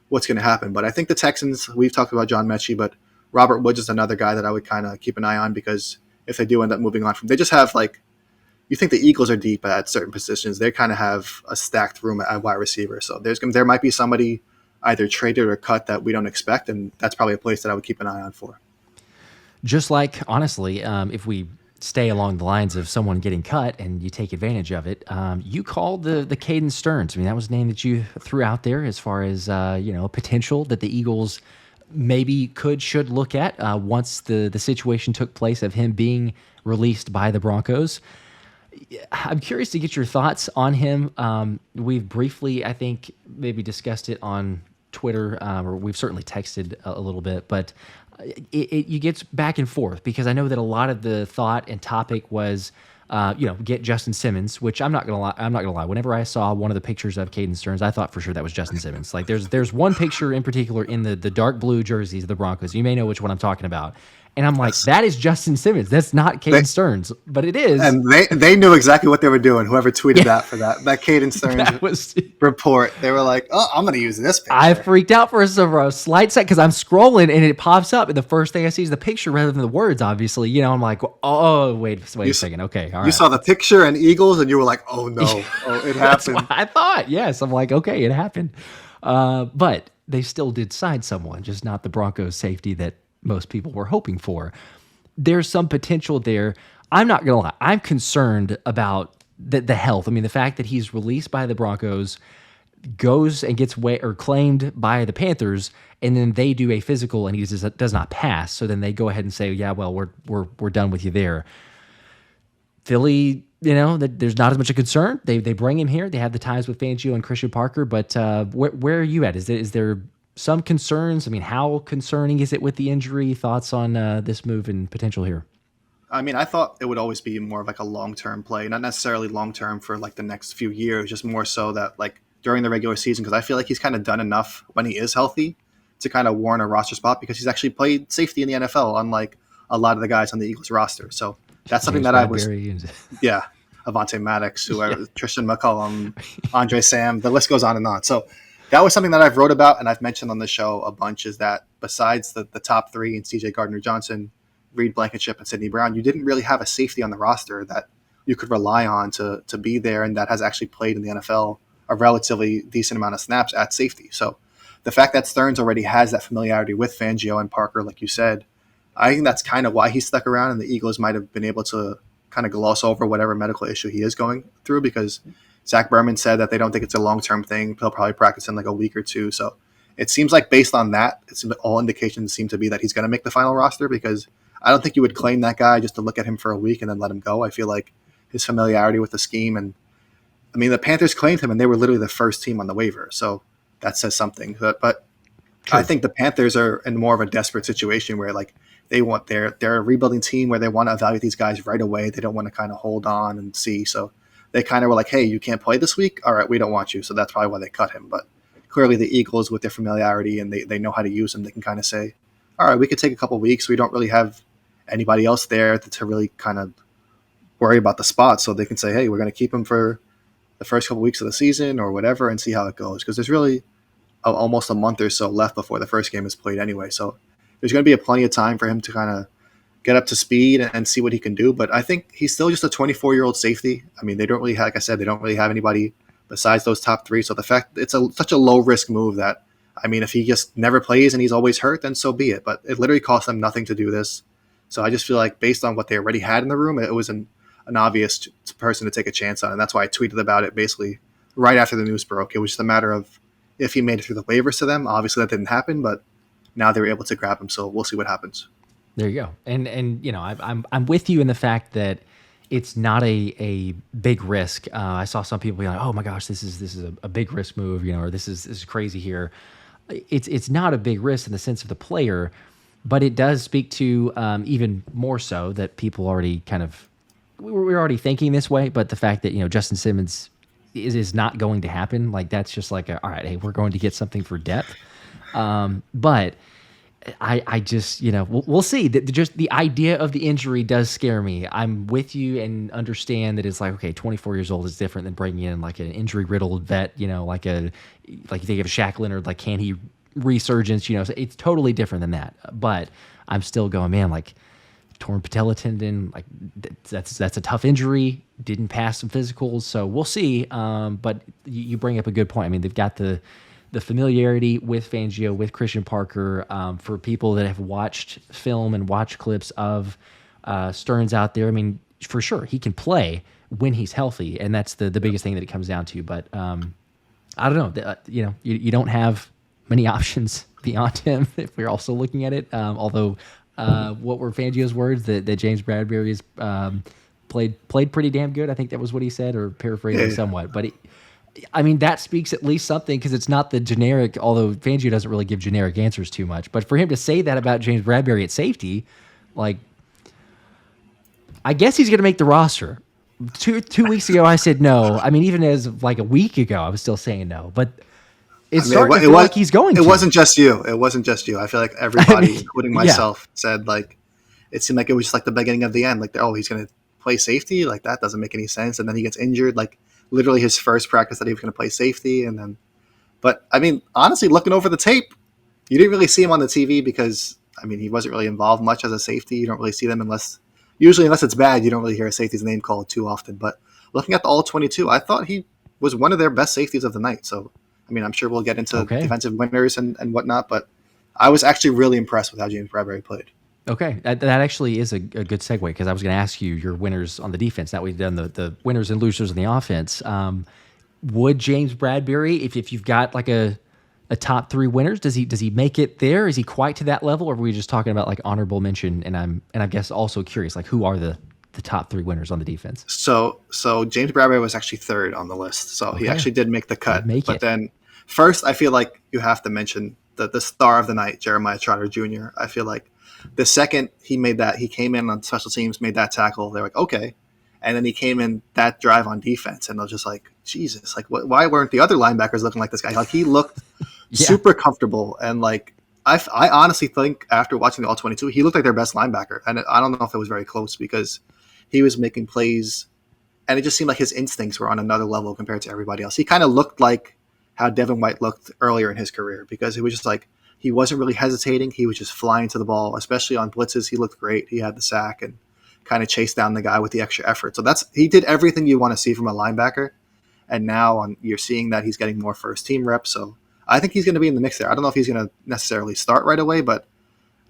what's going to happen. But I think the Texans, we've talked about John Mechie, but Robert Woods is another guy that I would kind of keep an eye on because if they do end up moving on from, they just have like, you think the Eagles are deep at certain positions. They kind of have a stacked room at wide receiver. So there might be somebody either traded or cut that we don't expect, and that's probably a place that I would keep an eye on for. Just like, honestly, if we stay along the lines of someone getting cut and you take advantage of it, you called the Cadence Sterns. I mean, that was a name that you threw out there as far as potential that the Eagles maybe should look at once the situation took place of him being released by the Broncos. I'm curious to get your thoughts on him. We've briefly, I think, maybe discussed it on Twitter, or we've certainly texted a little bit, but you get back and forth because I know that a lot of the thought and topic was, get Justin Simmons, which I'm not gonna lie. Whenever I saw one of the pictures of Caden Sterns, I thought for sure that was Justin Simmons. Like there's one picture in particular in the dark blue jerseys of the Broncos. You may know which one I'm talking about. And I'm like, that is Justin Simmons. That's not Caden Sterns, but it is. And they knew exactly what they were doing. Whoever tweeted that for that Caden Sterns report, they were like, "Oh, I'm going to use this picture." I freaked out for a slight second because I'm scrolling and it pops up, and the first thing I see is the picture rather than the words. Obviously, I'm like, "Oh, wait a second. Okay, all right." You saw the picture and Eagles, and you were like, "Oh no, it happened." That's what I thought. Yes, I'm like, okay, it happened. But they still did sign someone, just not the Broncos safety that most people were hoping for. There's some potential there. I'm not going to lie. I'm concerned about the health. I mean, the fact that he's released by the Broncos, goes and gets claimed by the Panthers, and then they do a physical and he just does not pass. So then they go ahead and say, yeah, well, we're done with you there. Philly that there's not as much a concern. They bring him here. They have the ties with Fangio and Christian Parker. But where are you at? Is there some concerns? I mean, how concerning is it with the injury? Thoughts on this move and potential here? I mean, I thought it would always be more of like a long-term play, not necessarily long-term for like the next few years, just more so that like during the regular season, because I feel like he's kind of done enough when he is healthy to kind of warrant a roster spot because he's actually played safety in the NFL, unlike a lot of the guys on the Eagles roster. So that's something that I was, Avonte Maddox, whoever, Tristan McCullum, Andre Sam, the list goes on and on. So that was something that I've wrote about and I've mentioned on the show a bunch, is that besides the top three and CJ Gardner-Johnson, Reed Blankenship, and Sidney Brown, you didn't really have a safety on the roster that you could rely on to be there and that has actually played in the NFL a relatively decent amount of snaps at safety. So the fact that Sterns already has that familiarity with Fangio and Parker, like you said, I think that's kind of why he stuck around, and the Eagles might have been able to kind of gloss over whatever medical issue he is going through, because Zach Berman said that they don't think it's a long-term thing. He'll probably practice in like a week or two. So it seems like based on that, all indications seem to be that he's going to make the final roster, because I don't think you would claim that guy just to look at him for a week and then let him go. I feel like his familiarity with the scheme, and I mean, the Panthers claimed him and they were literally the first team on the waiver. So that says something. But I think the Panthers are in more of a desperate situation where like they're a rebuilding team where they want to evaluate these guys right away. They don't want to kind of hold on and see. So they kind of were like, hey, you can't play this week. All right, we don't want you. So that's probably why they cut him. But clearly the Eagles, with their familiarity and they know how to use him, they can kind of say, all right, we could take a couple weeks. We don't really have anybody else there to really kind of worry about the spot. So they can say, hey, we're going to keep him for the first couple weeks of the season or whatever and see how it goes. Because there's really almost a month or so left before the first game is played anyway. So there's going to be plenty of time for him to kind of get up to speed and see what he can do. But I think he's still just a 24-year-old safety. I mean, they don't really have, like I said, they don't really have anybody besides those top three. So the fact it's such a low-risk move that, I mean, if he just never plays and he's always hurt, then so be it. But it literally cost them nothing to do this. So I just feel like based on what they already had in the room, it was an obvious person to take a chance on. And that's why I tweeted about it basically right after the news broke. It was just a matter of if he made it through the waivers to them. Obviously that didn't happen, but now they were able to grab him. So we'll see what happens. There you go. And I'm with you in the fact that it's not a big risk. I saw some people be like, oh my gosh, this is a big risk move, or this is crazy here. It's not a big risk in the sense of the player, but it does speak to even more so that people already we're already thinking this way, but the fact that, Justin Simmons is not going to happen, like that's just like, all right, hey, we're going to get something for depth. But I just, we'll see. Just the idea of the injury does scare me. I'm with you and understand that it's like, okay, 24 years old is different than bringing in like an injury-riddled vet, like you think of Shaq Leonard, like can he resurgence, so it's totally different than that. But I'm still going, man, like torn patella tendon, like that's a tough injury. Didn't pass some physicals, so we'll see. But you bring up a good point. I mean, they've got the familiarity with Fangio, with Christian Parker. For people that have watched film and watched clips of Sterns out there, I mean, for sure he can play when he's healthy, and that's the biggest thing that it comes down to. But I don't know. You don't have many options beyond him if we're also looking at it. Although, what were Fangio's words that James Bradberry has played pretty damn good? I think that was what he said, or paraphrasing somewhat. But I mean, that speaks at least something, because it's not the generic, although Fangio doesn't really give generic answers too much. But for him to say that about James Bradberry at safety, like, I guess he's going to make the roster. Two weeks ago, I said no. I mean, even as like a week ago, I was still saying no. But it's starting to feel like he's going to. It wasn't just you. It wasn't just you. I feel like everybody, including myself, said like it seemed like it was just like the beginning of the end. Like, oh, he's going to play safety? Like, that doesn't make any sense. And then he gets injured. Like, literally his first practice that he was going to play safety. And then, but I mean, honestly, looking over the tape, you didn't really see him on the TV because, I mean, he wasn't really involved much as a safety. You don't really see them unless it's bad, you don't really hear a safety's name called too often. But looking at the All-22, I thought he was one of their best safeties of the night. So, I mean, I'm sure we'll get into defensive winners and whatnot, but I was actually really impressed with how James Bradberry played. Okay, that actually is a good segue, because I was going to ask you your winners on the defense. Now we've done the winners and losers on the offense. Would James Bradberry, if you've got like a top three winners, does he make it there? Is he quite to that level, or are we just talking about like honorable mention? And I guess also curious, like who are the the top 3 winners on the defense. So James Bradberry was actually 3rd on the list. So he actually did make the cut. But then first, I feel like you have to mention the star of the night, Jeremiah Trotter Jr. I feel like the second he came in on special teams, made that tackle, they're like, okay. And then he came in that drive on defense, and they're just like, Jesus, like, why weren't the other linebackers looking like this guy? Like, he looked super comfortable. And, like, I honestly think after watching the All-22, he looked like their best linebacker. And I don't know if it was very close because he was making plays, and it just seemed like his instincts were on another level compared to everybody else. He kind of looked like how Devin White looked earlier in his career because it was just like he wasn't really hesitating. He was just flying to the ball, especially on blitzes. He looked great. He had the sack and kind of chased down the guy with the extra effort. So he did everything you want to see from a linebacker. And now you're seeing that he's getting more first team reps. So I think he's going to be in the mix there. I don't know if he's going to necessarily start right away, but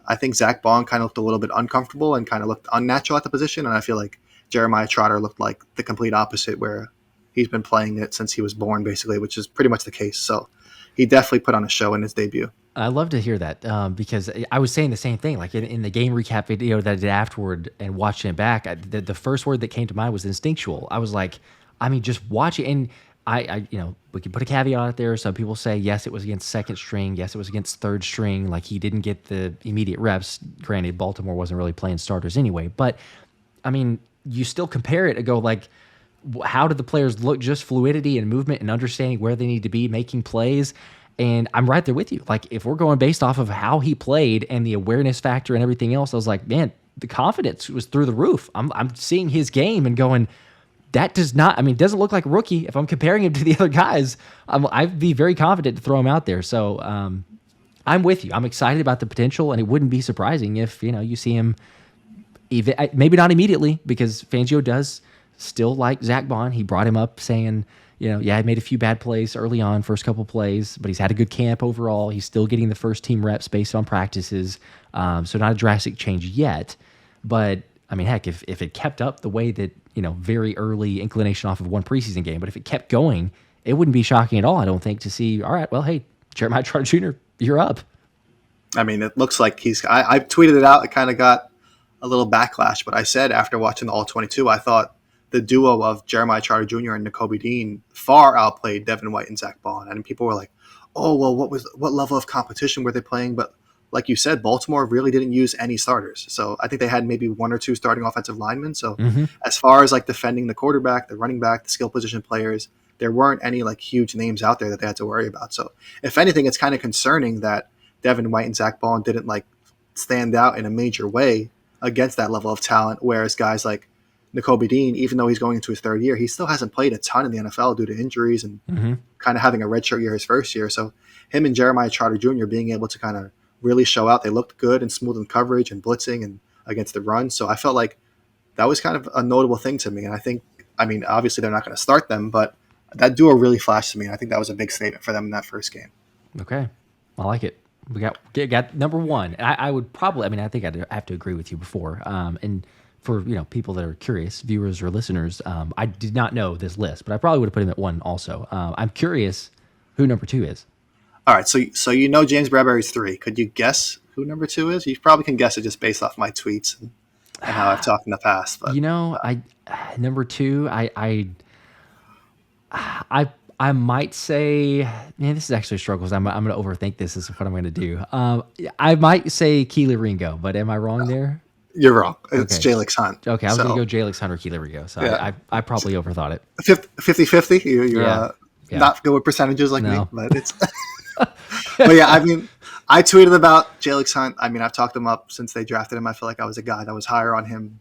I think Zach Baun kind of looked a little bit uncomfortable and kind of looked unnatural at the position. And I feel like Jeremiah Trotter looked like the complete opposite, where he's been playing it since he was born, basically, which is pretty much the case. So he definitely put on a show in his debut. I love to hear that because I was saying the same thing. Like in the game recap video that I did afterward and watching it back, the first word that came to mind was instinctual. I was like, I mean, just watch it. And I we can put a caveat out there. Some people say, yes, it was against second string. Yes, it was against third string. Like he didn't get the immediate reps. Granted, Baltimore wasn't really playing starters anyway. But, I mean, you still compare it and go like, how did the players look? Just fluidity and movement and understanding where they need to be, making plays. And I'm right there with you. Like, if we're going based off of how he played and the awareness factor and everything else, I was like, man, the confidence was through the roof. I'm seeing his game and going, that doesn't look like a rookie. If I'm comparing him to the other guys, I'd be very confident to throw him out there. So I'm with you. I'm excited about the potential, and it wouldn't be surprising if, you see him, even, maybe not immediately, because Fangio does still like Zach Baun. He brought him up saying, he made a few bad plays early on, first couple plays, but he's had a good camp overall. He's still getting the first team reps based on practices. So not a drastic change yet. But, I mean, heck, if it kept up the way that, very early inclination off of one preseason game, but if it kept going, it wouldn't be shocking at all, I don't think, to see, all right, well, hey, Jeremiah Trotter Jr., you're up. I mean, it looks like I tweeted it out. It kind of got a little backlash, but I said after watching the All-22, I thought the duo of Jeremiah Trotter Jr. and Nakobe Dean far outplayed Devin White and Zach Baun. And people were like, oh, well, what level of competition were they playing? But like you said, Baltimore really didn't use any starters. So I think they had maybe one or two starting offensive linemen. So as far as like defending the quarterback, the running back, the skill position players, there weren't any like huge names out there that they had to worry about. So if anything, it's kind of concerning that Devin White and Zach Baun didn't like stand out in a major way against that level of talent. Whereas guys like Nakobe Dean, even though he's going into his third year, he still hasn't played a ton in the NFL due to injuries and kind of having a redshirt year his first year. So him and Jeremiah Trotter Jr. being able to kind of really show out, they looked good and smooth in coverage and blitzing and against the run. So I felt like that was kind of a notable thing to me. And I think, obviously they're not going to start them, but that duo really flashed to me. And I think that was a big statement for them in that first game. Okay. I like it. We got number one. I would probably, I think I'd have to agree with you before. And for people that are curious, viewers or listeners, I did not know this list, but I probably would have put him at one also. I'm curious who number two is. All right, so James Bradberry's 3. Could you guess who number 2 is? You probably can guess it just based off my tweets and how I've talked in the past. But number 2, I might say, man, this is actually a struggle because I'm going to overthink this. This is what I'm going to do. I might say Keely Ringo, but am I wrong there? You're wrong. It's Jalyx Hunt. Okay, I was going to go Jalyx Hunt or Keely Ringo, so yeah. I probably overthought it. 50-50? You're not good with percentages like me, but it's... But yeah, I tweeted about Jalyx Hunt. I've talked him up since they drafted him. I feel like I was a guy that was higher on him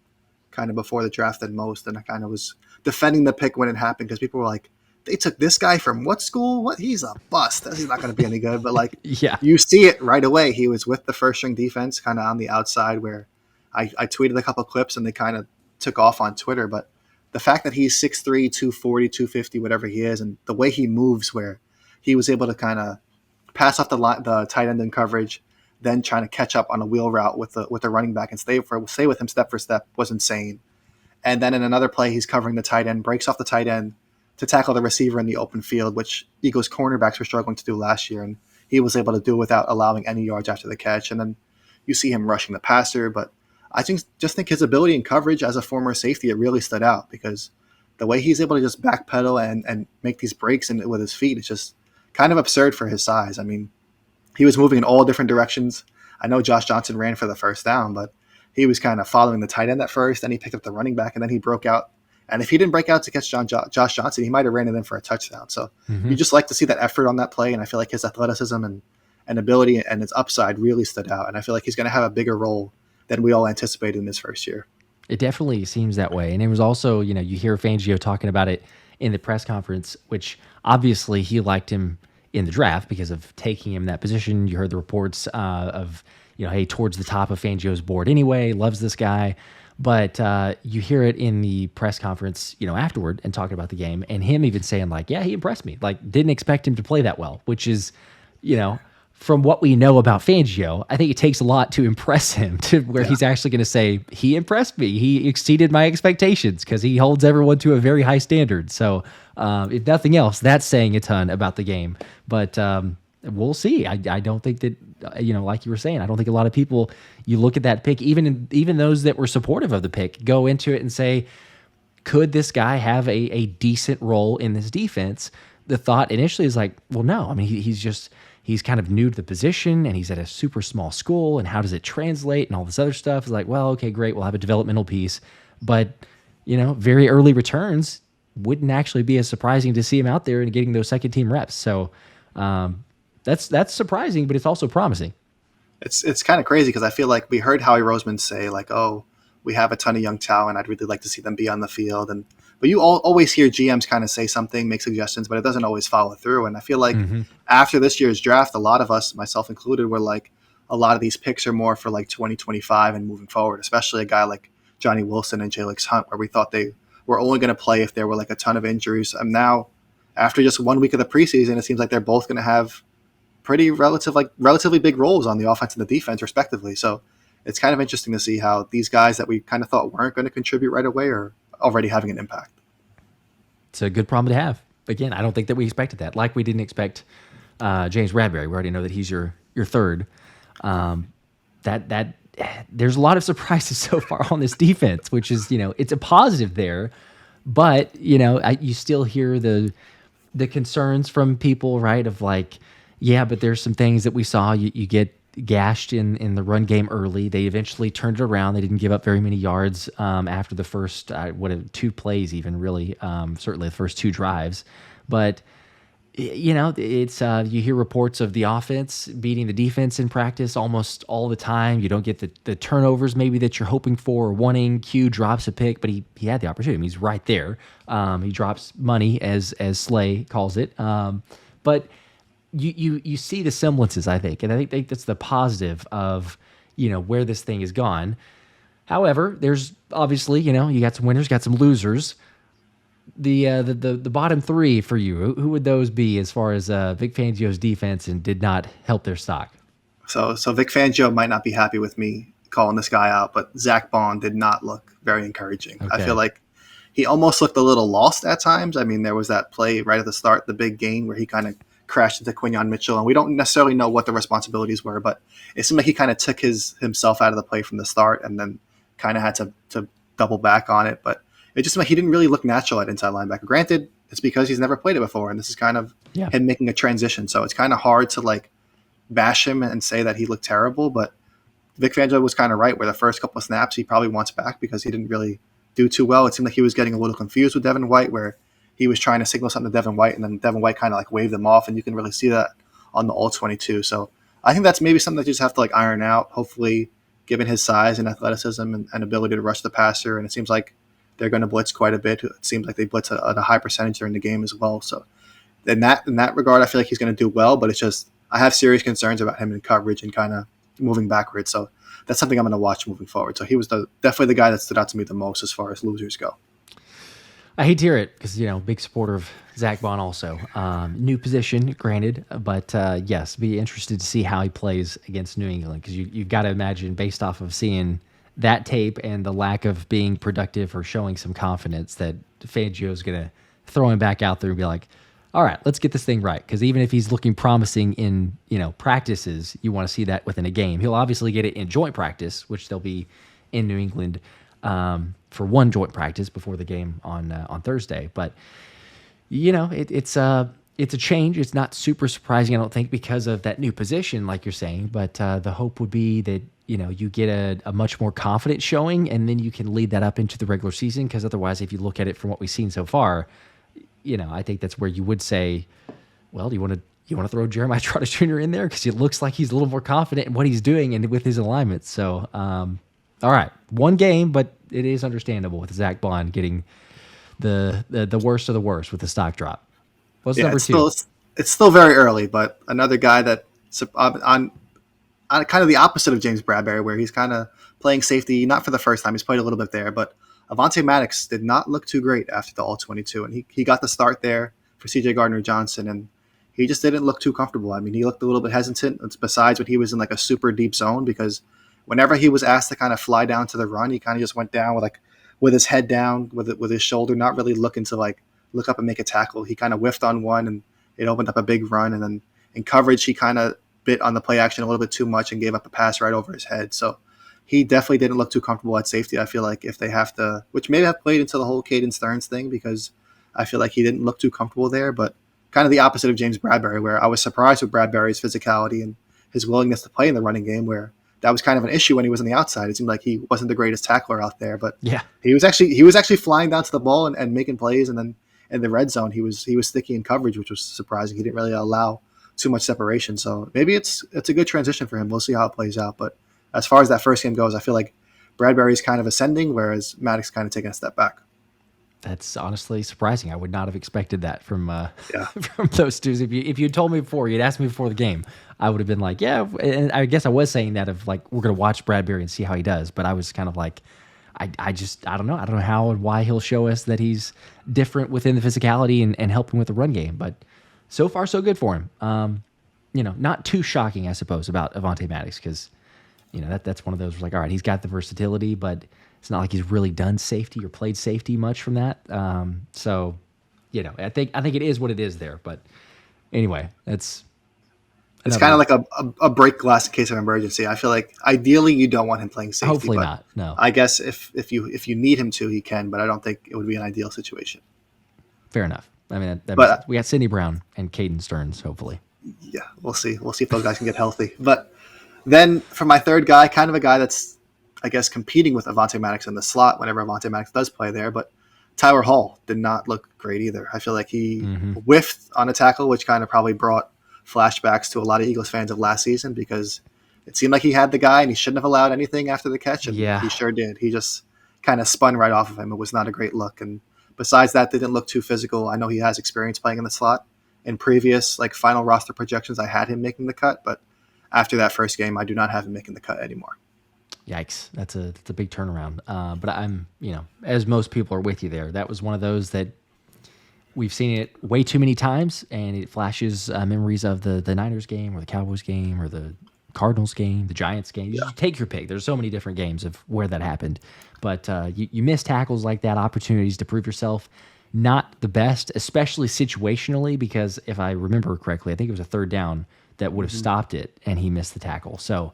kind of before the draft than most, and I kind of was defending the pick when it happened because people were like, they took this guy from what school? What? He's a bust. He's not going to be any good. But you see it right away. He was with the first string defense kind of on the outside where I tweeted a couple clips and they kind of took off on Twitter. But the fact that he's 6'3", 240, 250, whatever he is, and the way he moves where he was able to kind of pass off the tight end in coverage, then trying to catch up on a wheel route with the running back and stay with him step for step was insane. And then in another play, he's covering the tight end, breaks off the tight end to tackle the receiver in the open field, which Eagles cornerbacks were struggling to do last year, and he was able to do without allowing any yards after the catch. And then you see him rushing the passer, but I just think his ability in coverage as a former safety, it really stood out because the way he's able to just backpedal and make these breaks with his feet is just kind of absurd for his size. I mean, he was moving in all different directions. I know Josh Johnson ran for the first down, but he was kind of following the tight end at first. Then he picked up the running back, and then he broke out. And if he didn't break out to catch Josh Johnson, he might have ran it in for a touchdown. So you just like to see that effort on that play, and I feel like his athleticism and ability and his upside really stood out. And I feel like he's going to have a bigger role than we all anticipated in his first year. It definitely seems that way. And it was also, you hear Fangio talking about it in the press conference, which obviously he liked him in the draft because of taking him in that position. You heard the reports of, hey, towards the top of Fangio's board anyway, loves this guy. But you hear it in the press conference, afterward and talking about the game and him even saying like, yeah, he impressed me. Like, didn't expect him to play that well, which is, from what we know about Fangio, I think it takes a lot to impress him to where he's actually going to say, he impressed me. He exceeded my expectations because he holds everyone to a very high standard. So if nothing else, that's saying a ton about the game. But we'll see. I don't think that, like you were saying, I don't think a lot of people, you look at that pick, even those that were supportive of the pick, go into it and say, could this guy have a decent role in this defense? The thought initially is like, well, no. I mean, he's kind of new to the position and he's at a super small school, and how does it translate and all this other stuff is like, well, okay, great. We'll have a developmental piece, but very early returns wouldn't actually be as surprising to see him out there and getting those second team reps. So that's surprising, but it's also promising. It's kind of crazy because I feel like we heard Howie Roseman say like, oh, we have a ton of young talent. I'd really like to see them be on the field. But you always hear GMs kind of say something, make suggestions, but it doesn't always follow through. And I feel like after this year's draft, a lot of us, myself included, were like, a lot of these picks are more for like 2025 and moving forward, especially a guy like Johnny Wilson and Jalyx Hunt, where we thought they were only going to play if there were like a ton of injuries. And now, after just 1 week of the preseason, it seems like they're both going to have relatively big roles on the offense and the defense, respectively. So it's kind of interesting to see how these guys that we kind of thought weren't going to contribute right away are already having an impact. It's a good problem to have. Again, I don't think that we expected that. Like we didn't expect James Bradberry. We already know that he's your third. That there's a lot of surprises so far on this defense, which is, it's a positive there, but you still hear the concerns from people, right? Of like, yeah, but there's some things that we saw. You get gashed in the run game early. They eventually turned it around. They didn't give up very many yards after the first 2 plays, even really, certainly the first 2 drives. But it's you hear reports of the offense beating the defense in practice almost all the time. You don't get the turnovers maybe that you're hoping for or wanting. Q drops a pick, but he had the opportunity. I mean, he's right there. He drops money, as Slay calls it. But you see the semblances, I think, and I think that's the positive of where this thing has gone. However, there's obviously you got some winners, got some losers. The bottom 3 for you, who would those be as far as Vic Fangio's defense and did not help their stock? So Vic Fangio might not be happy with me calling this guy out, but Zack Baun did not look very encouraging. Okay. I feel like he almost looked a little lost at times. I mean, there was that play right at the start, the big gain where he kind of crashed into Quinyon Mitchell, and we don't necessarily know what the responsibilities were, but it seemed like he kind of took himself out of the play from the start and then kind of had to double back on it. But it just seemed like he didn't really look natural at inside linebacker. Granted, it's because he's never played it before, and this is kind of him making a transition. So it's kind of hard to like bash him and say that he looked terrible, but Vic Fangio was kind of right where the first couple of snaps he probably wants back because he didn't really do too well. It seemed like he was getting a little confused with Devin White, where he was trying to signal something to Devin White, and then Devin White kind of like waved him off, and you can really see that on the All-22. So I think that's maybe something that you just have to like iron out, hopefully, given his size and athleticism and ability to rush the passer. And it seems like they're going to blitz quite a bit. It seems like they blitz at a high percentage during the game as well. So in that regard, I feel like he's going to do well, but it's just I have serious concerns about him in coverage and kind of moving backwards. So that's something I'm going to watch moving forward. So he was definitely the guy that stood out to me the most as far as losers go. I hate to hear it because, big supporter of Zack Baun also. New position, granted, but yes, be interested to see how he plays against New England because you've got to imagine, based off of seeing that tape and the lack of being productive or showing some confidence, that Fangio is going to throw him back out there and be like, all right, let's get this thing right. Because even if he's looking promising in practices, you want to see that within a game. He'll obviously get it in joint practice, which they'll be in New England for one joint practice before the game on Thursday. But it's a change. It's not super surprising, I don't think, because of that new position, like you're saying. But the hope would be that you get a much more confident showing, and then you can lead that up into the regular season. Because otherwise, if you look at it from what we've seen so far, I think that's where you would say, well, do you want to throw Jeremiah Trotter Jr. in there because it looks like he's a little more confident in what he's doing and with his alignment. So, all right, one game, but it is understandable with Zack Baun getting the worst of the worst with the stock drop. What's number two? It's still very early, but another guy that on kind of the opposite of James Bradberry, where he's kind of playing safety, not for the first time. He's played a little bit there, but Avonte Maddox did not look too great after the All-22, and he got the start there for C.J. Gardner-Johnson, and he just didn't look too comfortable. I mean, he looked a little bit hesitant, besides when he was in like a super deep zone, because whenever he was asked to kind of fly down to the run, he kind of just went down with his head down, with his shoulder, not really looking to look up and make a tackle. He kind of whiffed on one, and it opened up a big run, and then in coverage, he kind of bit on the play action a little bit too much and gave up a pass right over his head. So he definitely didn't look too comfortable at safety. I feel like if they have to, which maybe have played into the whole Cadence Sterns thing, because I feel like he didn't look too comfortable there, but kind of the opposite of James Bradberry, where I was surprised with Bradberry's physicality and his willingness to play in the running game, where that was kind of an issue when he was on the outside. It seemed like he wasn't the greatest tackler out there, but yeah, he was actually flying down to the ball and making plays. And then in the red zone, he was sticky in coverage, which was surprising. He didn't really allow too much separation. So maybe it's a good transition for him. We'll see how it plays out. But as far as that first game goes, I feel like Bradberry's kind of ascending, whereas Maddox kind of taking a step back. That's honestly surprising. I would not have expected that from from those two. If you told me before, you'd asked me before the game, I would have been like, yeah. And I guess I was saying that of like, we're going to watch Bradberry and see how he does. But I was kind of like, I don't know. I don't know how and why he'll show us that he's different within the physicality and helping with the run game. But so far, so good for him. Not too shocking, I suppose, about Avonte Maddox, because that's one of those where like, all right, he's got the versatility, but it's not like he's really done safety or played safety much from that. So, I think it is what it is there. But anyway, it's kind of like a break glass in case of emergency. I feel like ideally you don't want him playing safety. Hopefully but not. No. I guess if you need him to, he can, but I don't think it would be an ideal situation. Fair enough. I mean, we got Sidney Brown and Caden Sterns, hopefully. Yeah, we'll see. We'll see if those guys can get healthy. But then for my third guy, kind of a guy that's, I guess, competing with Avonte Maddox in the slot whenever Avonte Maddox does play there, but Tyler Hall did not look great either. I feel like he whiffed on a tackle, which kind of probably brought flashbacks to a lot of Eagles fans of last season, because it seemed like he had the guy and he shouldn't have allowed anything after the catch, and he sure did. He just kind of spun right off of him. It was not a great look. And besides that, they didn't look too physical. I know he has experience playing in the slot. In previous final roster projections, I had him making the cut, but after that first game, I do not have him making the cut anymore. Yikes. That's a big turnaround. But I'm, as most people are with you there, that was one of those that we've seen it way too many times, and it flashes memories of the Niners game or the Cowboys game or the Cardinals game, the Giants game. You just take your pick. There's so many different games of where that happened. But you miss tackles like that, opportunities to prove yourself. Not the best, especially situationally, because if I remember correctly, I think it was a third down that would have stopped it, and he missed the tackle. So,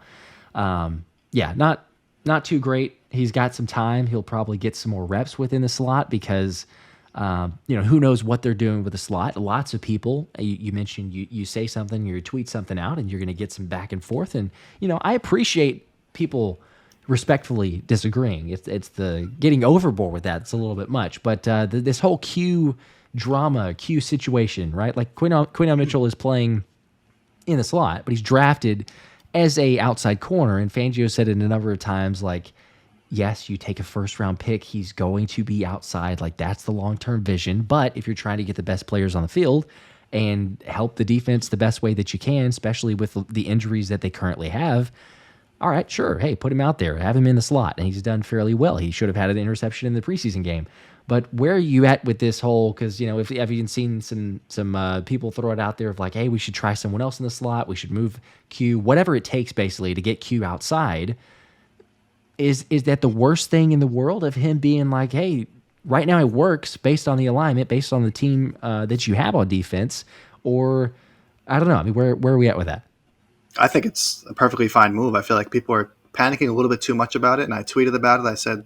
not too great. He's got some time. He'll probably get some more reps within the slot because, who knows what they're doing with the slot. Lots of people, you mentioned you say something, you tweet something out, and you're going to get some back and forth. And, I appreciate people respectfully disagreeing. It's the getting overboard with that. It's a little bit much. But this whole Q situation, right? Like Quinyon Mitchell is playing in the slot, but he's drafted as a outside corner. And Fangio said it a number of times, like, yes, you take a first-round pick, he's going to be outside. Like, that's the long-term vision. But if you're trying to get the best players on the field and help the defense the best way that you can, especially with the injuries that they currently have, all right, sure. Hey, put him out there. Have him in the slot. And he's done fairly well. He should have had an interception in the preseason game. But where are you at with this whole, because, if you've even seen some people throw it out there of like, hey, we should try someone else in the slot. We should move Q, whatever it takes basically to get Q outside. Is that the worst thing in the world of him being like, hey, right now it works based on the alignment, based on the team that you have on defense? Or, I don't know. I mean, where are we at with that? I think it's a perfectly fine move. I feel like people are panicking a little bit too much about it, and I tweeted about it. I said,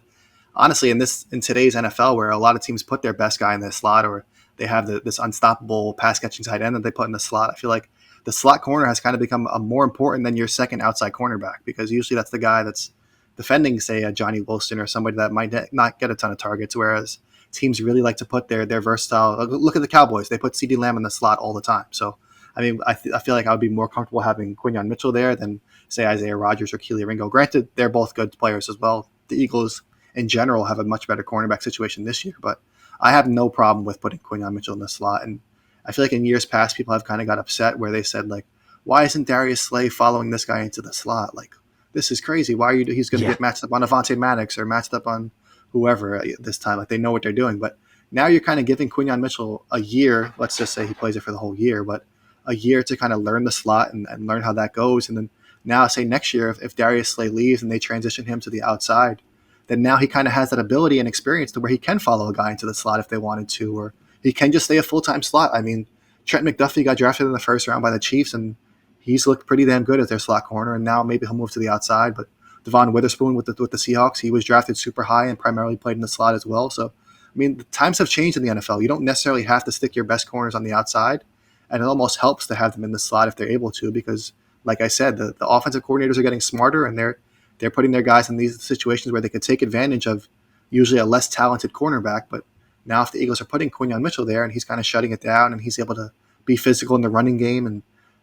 honestly, in today's NFL, where a lot of teams put their best guy in the slot, or they have this unstoppable pass catching tight end that they put in the slot, I feel like the slot corner has kind of become more important than your second outside cornerback, because usually that's the guy that's defending, say, a Johnny Wilson or somebody that might not get a ton of targets, whereas teams really like to put their versatile. Look at the Cowboys; they put CeeDee Lamb in the slot all the time. So, I mean, I feel like I would be more comfortable having Quinyon Mitchell there than, say, Isaiah Rodgers or Kelee Ringo. Granted, they're both good players as well. The Eagles, in general, have a much better cornerback situation this year, but I have no problem with putting Quinyon Mitchell in the slot. And I feel like in years past, people have kind of got upset where they said, like, why isn't Darius Slay following this guy into the slot? Like, this is crazy. Why are you? He's going to get matched up on Avonte Maddox or matched up on whoever this time. Like, they know what they're doing. But now you're kind of giving Quinyon Mitchell a year. Let's just say he plays it for the whole year, but a year to kind of learn the slot and learn how that goes. And then now, say next year, if Darius Slay leaves and they transition him to the outside, then now he kind of has that ability and experience to where he can follow a guy into the slot if they wanted to, or he can just stay a full-time slot. I mean, Trent McDuffie got drafted in the first round by the Chiefs, and he's looked pretty damn good as their slot corner, and now maybe he'll move to the outside. But Devon Witherspoon with the Seahawks, he was drafted super high and primarily played in the slot as well. So, I mean, the times have changed in the NFL. You don't necessarily have to stick your best corners on the outside, and it almost helps to have them in the slot if they're able to, because, like I said, the offensive coordinators are getting smarter, and they're putting their guys in these situations where they can take advantage of usually a less talented cornerback. But now if the Eagles are putting Quinyon Mitchell there and he's kind of shutting it down and he's able to be physical in the running game, and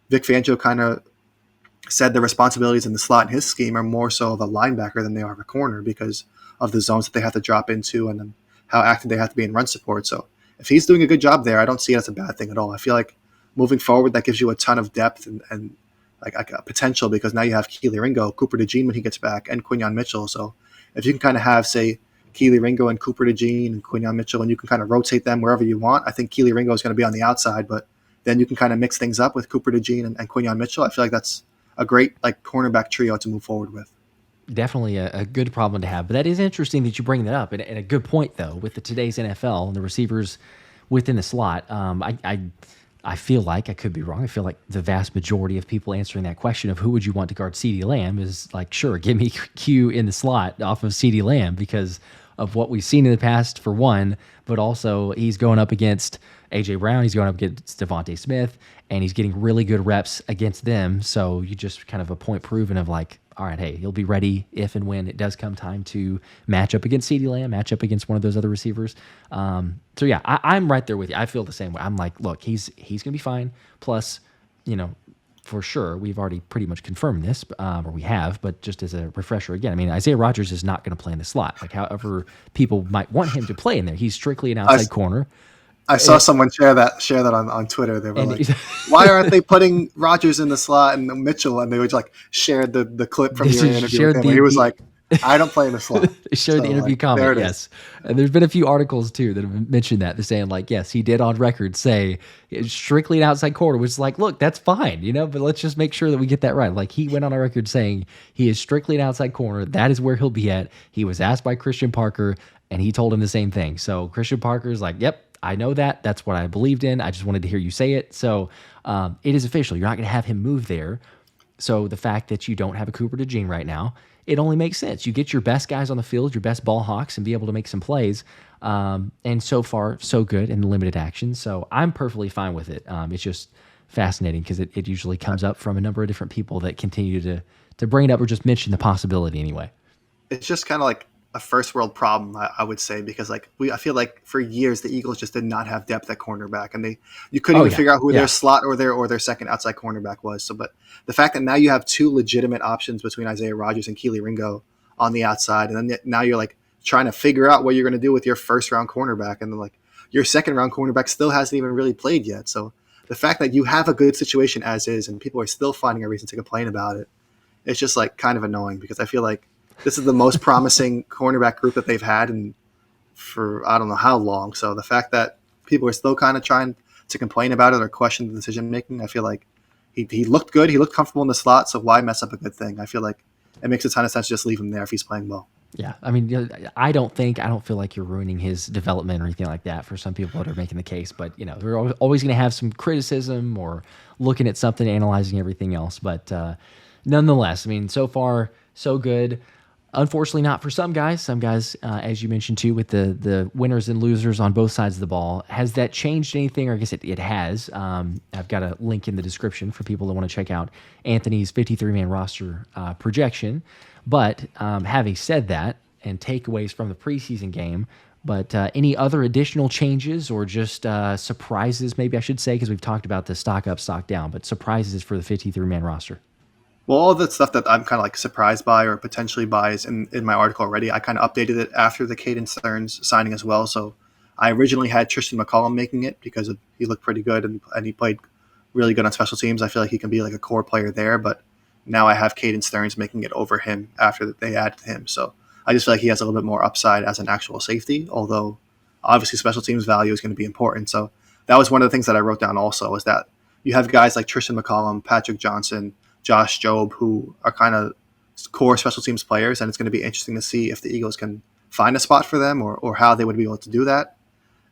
Vic Fangio kind of said the responsibilities in the slot in his scheme are more so of a linebacker than they are of a corner because of the zones that they have to drop into and then how active they have to be in run support. So if he's doing a good job there, I don't see it as a bad thing at all. I feel like moving forward, that gives you a ton of depth and like a potential, because now you have Kelee Ringo, Cooper DeJean when he gets back, and Quinyon Mitchell. So if you can kind of have, say, Kelee Ringo and Cooper DeJean and Quinyon Mitchell, and you can kind of rotate them wherever you want, I think Kelee Ringo is going to be on the outside, but then you can kind of mix things up with Cooper DeJean and Quinyon Mitchell. I feel like that's a great cornerback trio to move forward with. Definitely a good problem to have. But that is interesting that you bring that up, and a good point, though, with today's NFL and the receivers within the slot. I feel like, I could be wrong, I feel like the vast majority of people answering that question of who would you want to guard CeeDee Lamb is like, sure, give me Q in the slot off of CeeDee Lamb because of what we've seen in the past, for one, but also he's going up against A.J. Brown, he's going up against Devontae Smith, and he's getting really good reps against them. So you just kind of a point proven of like, all right, hey, he'll be ready if and when it does come time to match up against CeeDee Lamb, match up against one of those other receivers. So yeah, I'm right there with you. I feel the same way. I'm like, look, he's going to be fine. Plus, for sure, we've already pretty much confirmed this, or we have, but just as a refresher again, I mean, Isaiah Rodgers is not going to play in the slot. Like, however people might want him to play in there, he's strictly an outside corner. I saw someone share that on Twitter. They were like, "Why aren't they putting Rodgers in the slot and Mitchell?" And they would shared the clip from your interview with him. He was like, "I don't play in the slot." They shared the interview comment, yes. And there's been a few articles too that have mentioned that. They're saying like, yes, he did on record say it's strictly an outside corner, which is like, look, that's fine, but let's just make sure that we get that right. Like, he went on a record saying he is strictly an outside corner. That is where he'll be at. He was asked by Christian Parker, and he told him the same thing. So Christian Parker's like, yep, I know that. That's what I believed in. I just wanted to hear you say it. So it is official. You're not going to have him move there. So the fact that you don't have a Cooper DeJean right now, it only makes sense. You get your best guys on the field, your best ball hawks, and be able to make some plays. And so far, so good in the limited action. So I'm perfectly fine with it. It's just fascinating because it usually comes up from a number of different people that continue to bring it up or just mention the possibility anyway. It's just kind of like a first world problem, I would say, because I feel like for years the Eagles just did not have depth at cornerback, and you couldn't even figure out who their slot or their second outside cornerback was. So, but the fact that now you have two legitimate options between Isaiah Rodgers and Kelee Ringo on the outside, and then now you're trying to figure out what you're going to do with your first round cornerback, and then your second round cornerback still hasn't even really played yet. So the fact that you have a good situation as is, and people are still finding a reason to complain about it, it's just kind of annoying, because I feel like this is the most promising cornerback group that they've had for I don't know how long. So the fact that people are still kind of trying to complain about it or question the decision making, I feel like he looked good. He looked comfortable in the slot. So why mess up a good thing? I feel like it makes a ton of sense to just leave him there if he's playing well. Yeah, I mean, I don't feel like you're ruining his development or anything like that for some people that are making the case. But they're always going to have some criticism or looking at something, analyzing everything else. But nonetheless, I mean, so far, so good. Unfortunately, not for some guys. Some guys, as you mentioned too, with the winners and losers on both sides of the ball. Has that changed anything? Or I guess it has. I've got a link in the description for people that want to check out Anthony's 53-man roster projection. But having said that, and takeaways from the preseason game, but any other additional changes or just surprises, maybe I should say, because we've talked about the stock up, stock down, but surprises for the 53-man roster? Well, all the stuff that I'm kind of like surprised by or potentially by is in my article already. I kind of updated it after the Cadence Sterns signing as well. So I originally had Tristan McCollum making it because he looked pretty good and he played really good on special teams. I feel like he can be like a core player there. But now I have Caden Sterns making it over him after they added him. So I just feel like he has a little bit more upside as an actual safety, although obviously special teams value is going to be important. So that was one of the things that I wrote down also, is that you have guys like Tristan McCollum, Patrick Johnson, Josh Jobe, who are kind of core special teams players, and it's going to be interesting to see if the Eagles can find a spot for them or how they would be able to do that.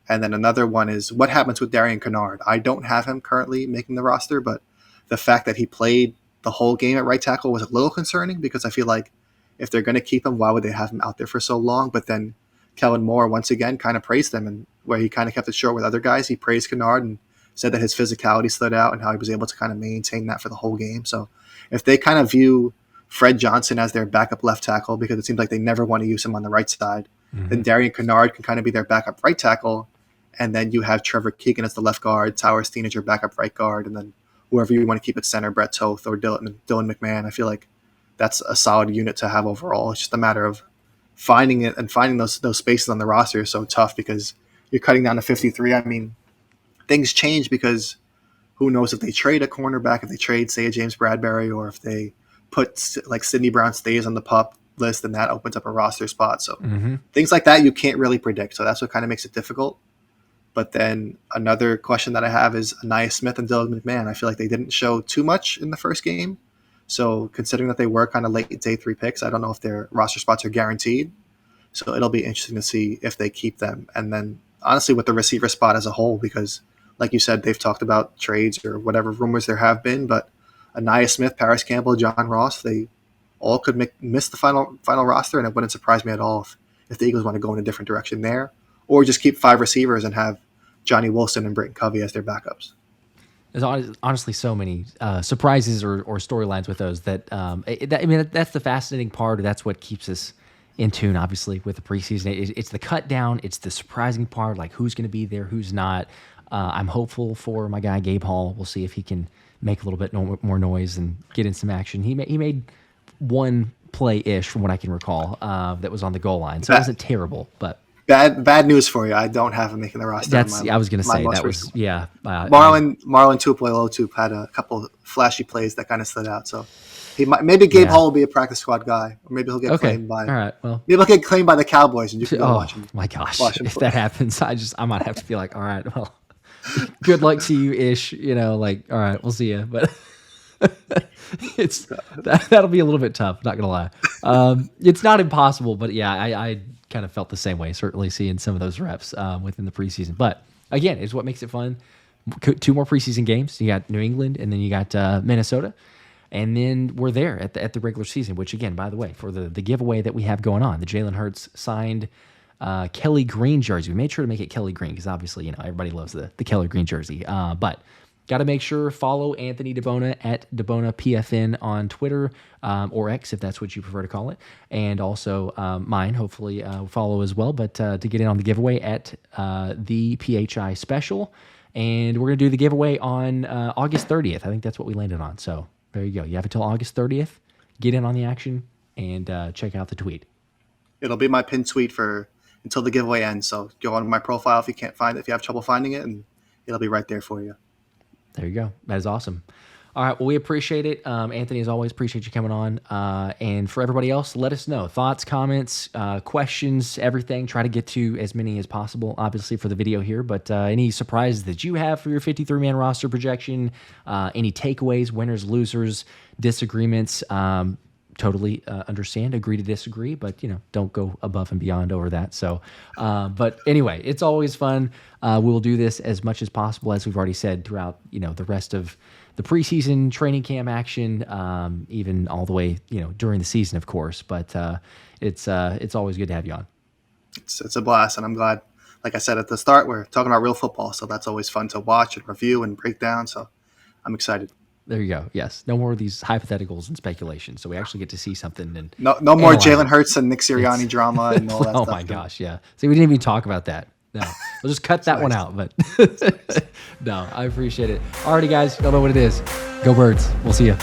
And then another one is what happens with Darian Kennard. I don't have him currently making the roster, but the fact that he played the whole game at right tackle was a little concerning because I feel like if they're going to keep him, why would they have him out there for so long? But then Kellen Moore, once again, kind of praised him, and where he kind of kept it short with other guys, he praised Kennard and said that his physicality stood out and how he was able to kind of maintain that for the whole game. So if they kind of view Fred Johnson as their backup left tackle, because it seems like they never want to use him on the right side, then Darian Kennard can kind of be their backup right tackle. And then you have Trevor Keegan as the left guard, Tower Steen as your backup right guard, and then whoever you want to keep at center, Brett Toth or Dylan McMahon. I feel like that's a solid unit to have overall. It's just a matter of finding it, and finding those spaces on the roster is so tough because you're cutting down to 53. I mean, things change because who knows if they trade a cornerback, if they trade, say, a James Bradberry, or if they put like Sidney Brown stays on the PUP list and that opens up a roster spot. So things like that you can't really predict. So that's what kind of makes it difficult. But then another question that I have is Ainias Smith and Dylan McMahon. I feel like they didn't show too much in the first game. So considering that they were kind of late day 3 picks, I don't know if their roster spots are guaranteed. So it'll be interesting to see if they keep them. And then honestly with the receiver spot as a whole, because like you said, they've talked about trades or whatever rumors there have been, but Ainias Smith, Parris Campbell, John Ross, they all could miss the final roster, and it wouldn't surprise me at all if the Eagles want to go in a different direction there, or just keep 5 receivers and have Johnny Wilson and Britton Covey as their backups. There's honestly so many surprises or storylines with those that I mean that's the fascinating part. That's what keeps us in tune, obviously, with the preseason. It's the cut down. It's the surprising part, like who's going to be there, who's not. I'm hopeful for my guy Gabe Hall. We'll see if he can make a little bit more noise and get in some action. He made one play-ish, from what I can recall, that was on the goal line, so it wasn't terrible. But bad news for you. I don't have him making the roster. I was going to say that was Marlon Tupuola had a couple of flashy plays that kind of stood out. So maybe Gabe Hall will be a practice squad guy, or maybe he'll get claimed by. All right, well, maybe he'll get claimed by the Cowboys, and you can go watch him. My gosh, if that happens, I might have to be like, all right, well, good luck to you, ish. All right, we'll see you. But that'll be a little bit tough. Not gonna lie. It's not impossible, but yeah, I kind of felt the same way. Certainly seeing some of those reps within the preseason, but again, it's what makes it fun. 2 more preseason games. You got New England, and then you got Minnesota. And then we're there at the regular season, which again, by the way, for the giveaway that we have going on, the Jalen Hurts signed Kelly Green jersey. We made sure to make it Kelly Green because obviously, everybody loves the Kelly Green jersey. But got to make sure follow Anthony DiBona at DiBona PFN on Twitter or X if that's what you prefer to call it, and also mine. Hopefully follow as well. But to get in on the giveaway at the PHI special, and we're gonna do the giveaway on August 30th. I think that's what we landed on. So there you go. You have until August 30th. Get in on the action and check out the tweet. It'll be my pinned tweet until the giveaway ends. So go on my profile if you can't find it, if you have trouble finding it, and it'll be right there for you. There you go. That is awesome. All right. Well, we appreciate it. Anthony, as always, appreciate you coming on. And for everybody else, let us know. Thoughts, comments, questions, everything. Try to get to as many as possible, obviously, for the video here. But any surprises that you have for your 53-man roster projection, any takeaways, winners, losers, disagreements, totally understand, agree to disagree, but don't go above and beyond over that. So, but anyway, it's always fun. We'll do this as much as possible, as we've already said, throughout the rest of the preseason training camp action, even all the way during the season, of course. But it's always good to have you on. It's a blast, and I'm glad. Like I said at the start, we're talking about real football, so that's always fun to watch and review and break down. So I'm excited. There you go. Yes, no more of these hypotheticals and speculations. So we actually get to see something. And no more Jalen Hurts and Nick Sirianni drama and all that oh stuff. Oh my gosh, yeah. See, we didn't even talk about that. No, we'll just cut that one out. But no, I appreciate it. Alrighty, guys, y'all know what it is. Go Birds. We'll see you.